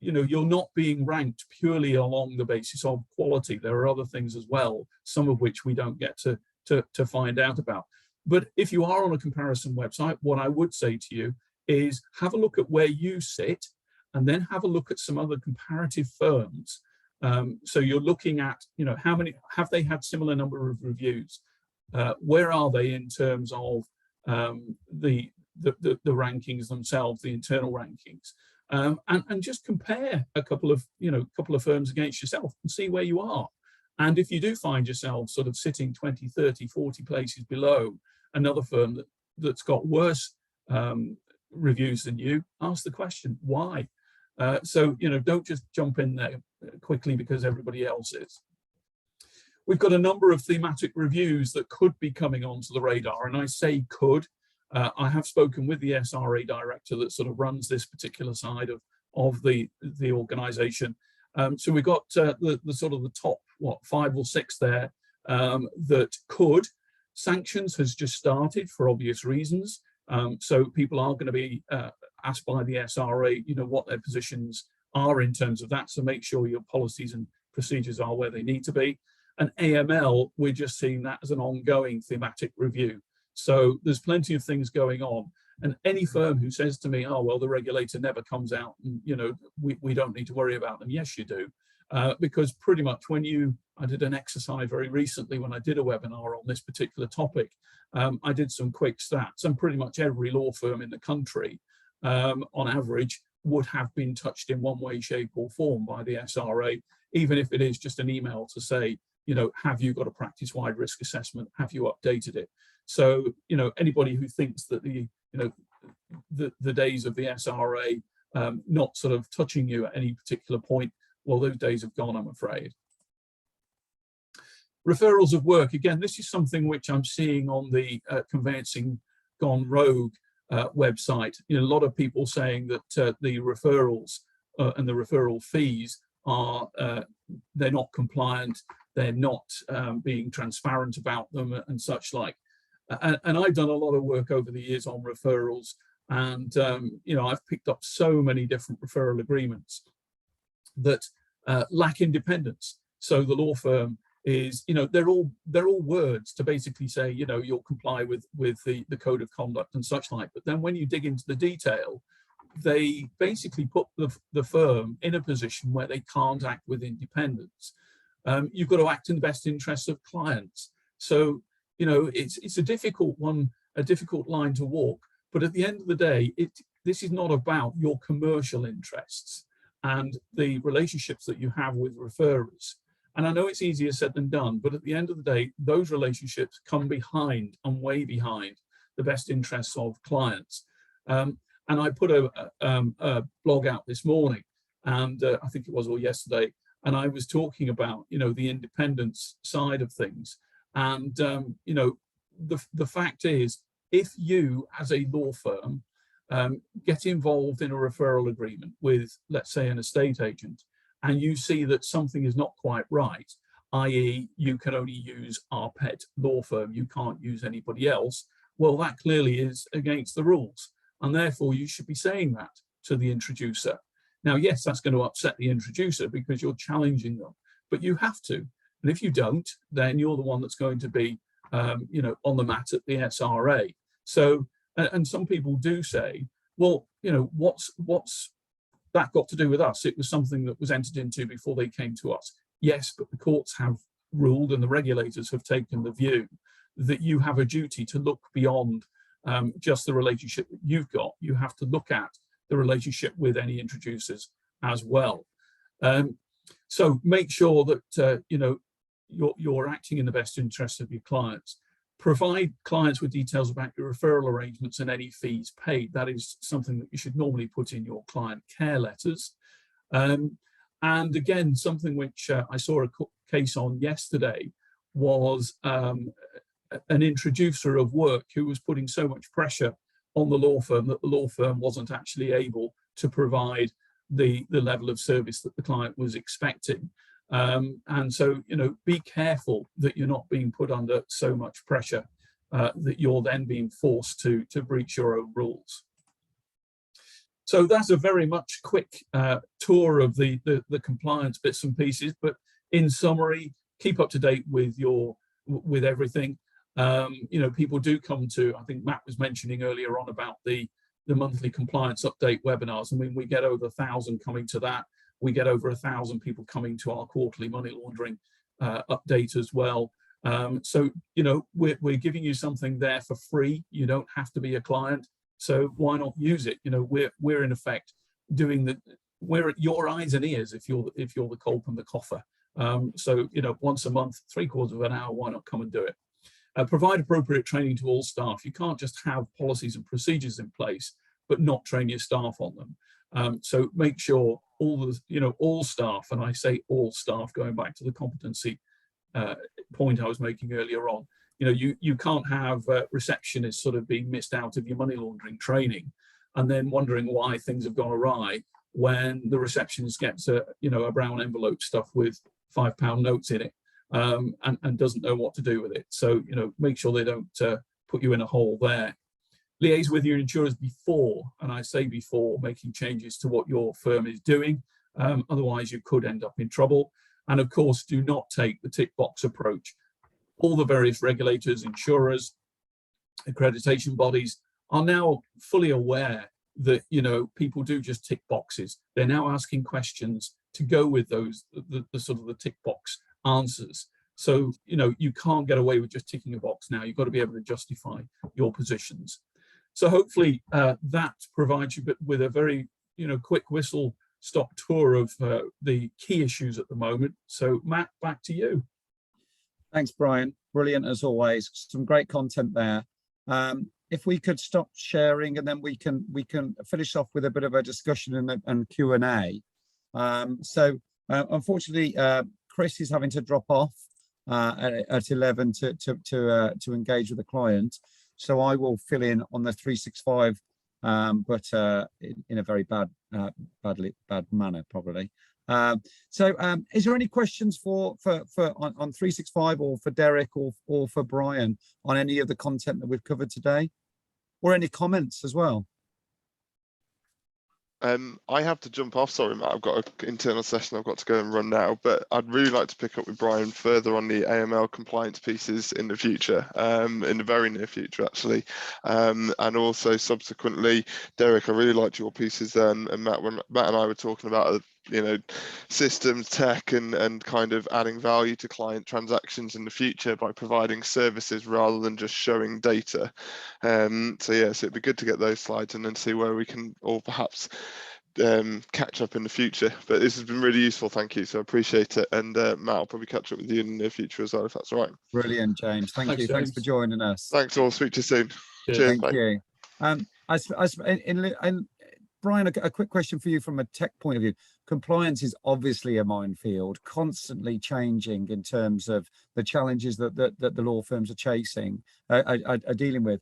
you're not being ranked purely along the basis of quality. There are other things as well, some of which we don't get to find out about. But if you are on a comparison website, what I would say to you is have a look at where you sit, and then have a look at some other comparative firms. So you're looking at, how many have they had similar number of reviews? Where are they in terms of the rankings themselves, the internal rankings, and just compare a couple of firms against yourself and see where you are. And if you do find yourself sort of sitting 20, 30, 40 places below another firm that's got worse reviews than you, ask the question, why? So, don't just jump in there quickly because everybody else is. We've got a number of thematic reviews that could be coming onto the radar, and I say could. I have spoken with the SRA director that sort of runs this particular side of the organization. So we've got the sort of the top, 5 or 6 there that could. Sanctions has just started for obvious reasons. So people are going to be asked by the SRA, what their positions are in terms of that. So make sure your policies and procedures are where they need to be. And AML, we're just seeing that as an ongoing thematic review. So there's plenty of things going on. And any firm who says to me, oh, well, the regulator never comes out and, we don't need to worry about them. Yes, you do. Because pretty much I did an exercise very recently when I did a webinar on this particular topic. I did some quick stats, and pretty much every law firm in the country, on average, would have been touched in one way, shape or form by the SRA, even if it is just an email to say, have you got a practice-wide risk assessment? Have you updated it? So, anybody who thinks that the days of the SRA not sort of touching you at any particular point, well, those days have gone, I'm afraid. Referrals of work. Again, this is something which I'm seeing on the Conveyancing Gone Rogue website. A lot of people saying that the referrals and the referral fees are they're not compliant, they're not being transparent about them and such like. And I've done a lot of work over the years on referrals, and I've picked up so many different referral agreements that lack independence. So the law firm is, they're all words to basically say, you'll comply with the code of conduct and such like. But then when you dig into the detail, they basically put the firm in a position where they can't act with independence. You've got to act in the best interests of clients. So, it's a difficult line to walk. But at the end of the day, this is not about your commercial interests and the relationships that you have with referrers. And I know it's easier said than done, but at the end of the day, those relationships come behind and way behind the best interests of clients. And I put a blog out this morning, and I think it was all yesterday, and I was talking about, the independence side of things. And, the fact is, if you as a law firm get involved in a referral agreement with, let's say, an estate agent, and you see that something is not quite right, i.e. you can only use our pet law firm, you can't use anybody else, well, that clearly is against the rules. And therefore, you should be saying that to the introducer. Now, yes, that's going to upset the introducer because you're challenging them, but you have to. And if you don't, then you're the one that's going to be, on the mat at the SRA. So, and some people do say, well, what's that got to do with us? It was something that was entered into before they came to us. Yes, but the courts have ruled and the regulators have taken the view that you have a duty to look beyond just the relationship that you've got. You have to look at the relationship with any introducers as well. So make sure that you're acting in the best interest of your clients. Provide clients with details about your referral arrangements and any fees paid. That is something that you should normally put in your client care letters. And again, something which I saw a case on yesterday was an introducer of work who was putting so much pressure on the law firm that the law firm wasn't actually able to provide the level of service that the client was expecting. And so, be careful that you're not being put under so much pressure that you're then being forced to breach your own rules. So that's a very much quick tour of the compliance bits and pieces. But in summary, keep up to date with everything. You know, people do come to, I think Matt was mentioning earlier on about the monthly compliance update webinars. I mean, we get over 1,000 coming to that. We get over 1,000 people coming to our quarterly money laundering update as well. So, you know, we're giving you something there for free. You don't have to be a client. So why not use it? You know, we're in effect doing we're at your eyes and ears if you're the culp and the coffer. So, you know, once a month, 3/4 of an hour, why not come and do it? Provide appropriate training to all staff. You can't just have policies and procedures in place, but not train your staff on them. So make sure all staff, and I say all staff, going back to the competency point I was making earlier on, you know, you can't have receptionists sort of being missed out of your money laundering training and then wondering why things have gone awry when the receptionist gets a brown envelope stuffed with £5 notes in it. And doesn't know what to do with it. So, you know, make sure they don't put you in a hole there. Liaise with your insurers before, and I say before, making changes to what your firm is doing. Otherwise, you could end up in trouble. And of course, do not take the tick box approach. All the various regulators, insurers, accreditation bodies are now fully aware that, you know, people do just tick boxes. They're now asking questions to go with those, the sort of the tick box answers. So, you know, you can't get away with just ticking a box now. You've got to be able to justify your positions. So hopefully that provides you with a very, you know, quick whistle stop tour of the key issues at the moment. So Matt, back to you. Thanks, Brian. Brilliant as always. Some great content there. If we could stop sharing, and then we can finish off with a bit of a discussion and Q&A. Unfortunately, Chris is having to drop off at 11 to engage with the client. So I will fill in on the 365, but in a very bad manner, probably. Is there any questions on 365 or for Derek or for Brian on any of the content that we've covered today, or any comments as well? I have to jump off. Sorry, Matt, I've got an internal session I've got to go and run now, but I'd really like to pick up with Brian further on the AML compliance pieces in the future, in the very near future, actually. And also subsequently, Derek, I really liked your pieces then, and Matt, when Matt and I were talking about, you know, systems, tech, and kind of adding value to client transactions in the future by providing services rather than just showing data. So it'd be good to get those slides and then see where we can all perhaps catch up in the future. But this has been really useful, thank you. So I appreciate it. And Matt, I'll probably catch up with you in the near future as well, if that's all right. Brilliant, James. Thank you. Thanks for joining us. Thanks all. Speak to you soon. Cheers. Thank you. Brian, a quick question for you from a tech point of view. Compliance is obviously a minefield, constantly changing in terms of the challenges that the law firms are dealing with.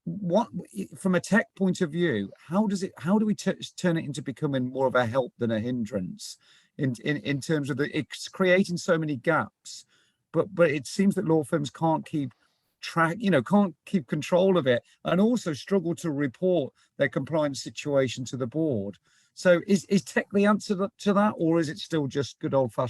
What, from a tech point of view, how do we turn it into becoming more of a help than a hindrance in terms of it's creating so many gaps, but it seems that law firms can't keep control of it, and also struggle to report their compliance situation to the board. So is tech the answer to that, or is it still just good old-fashioned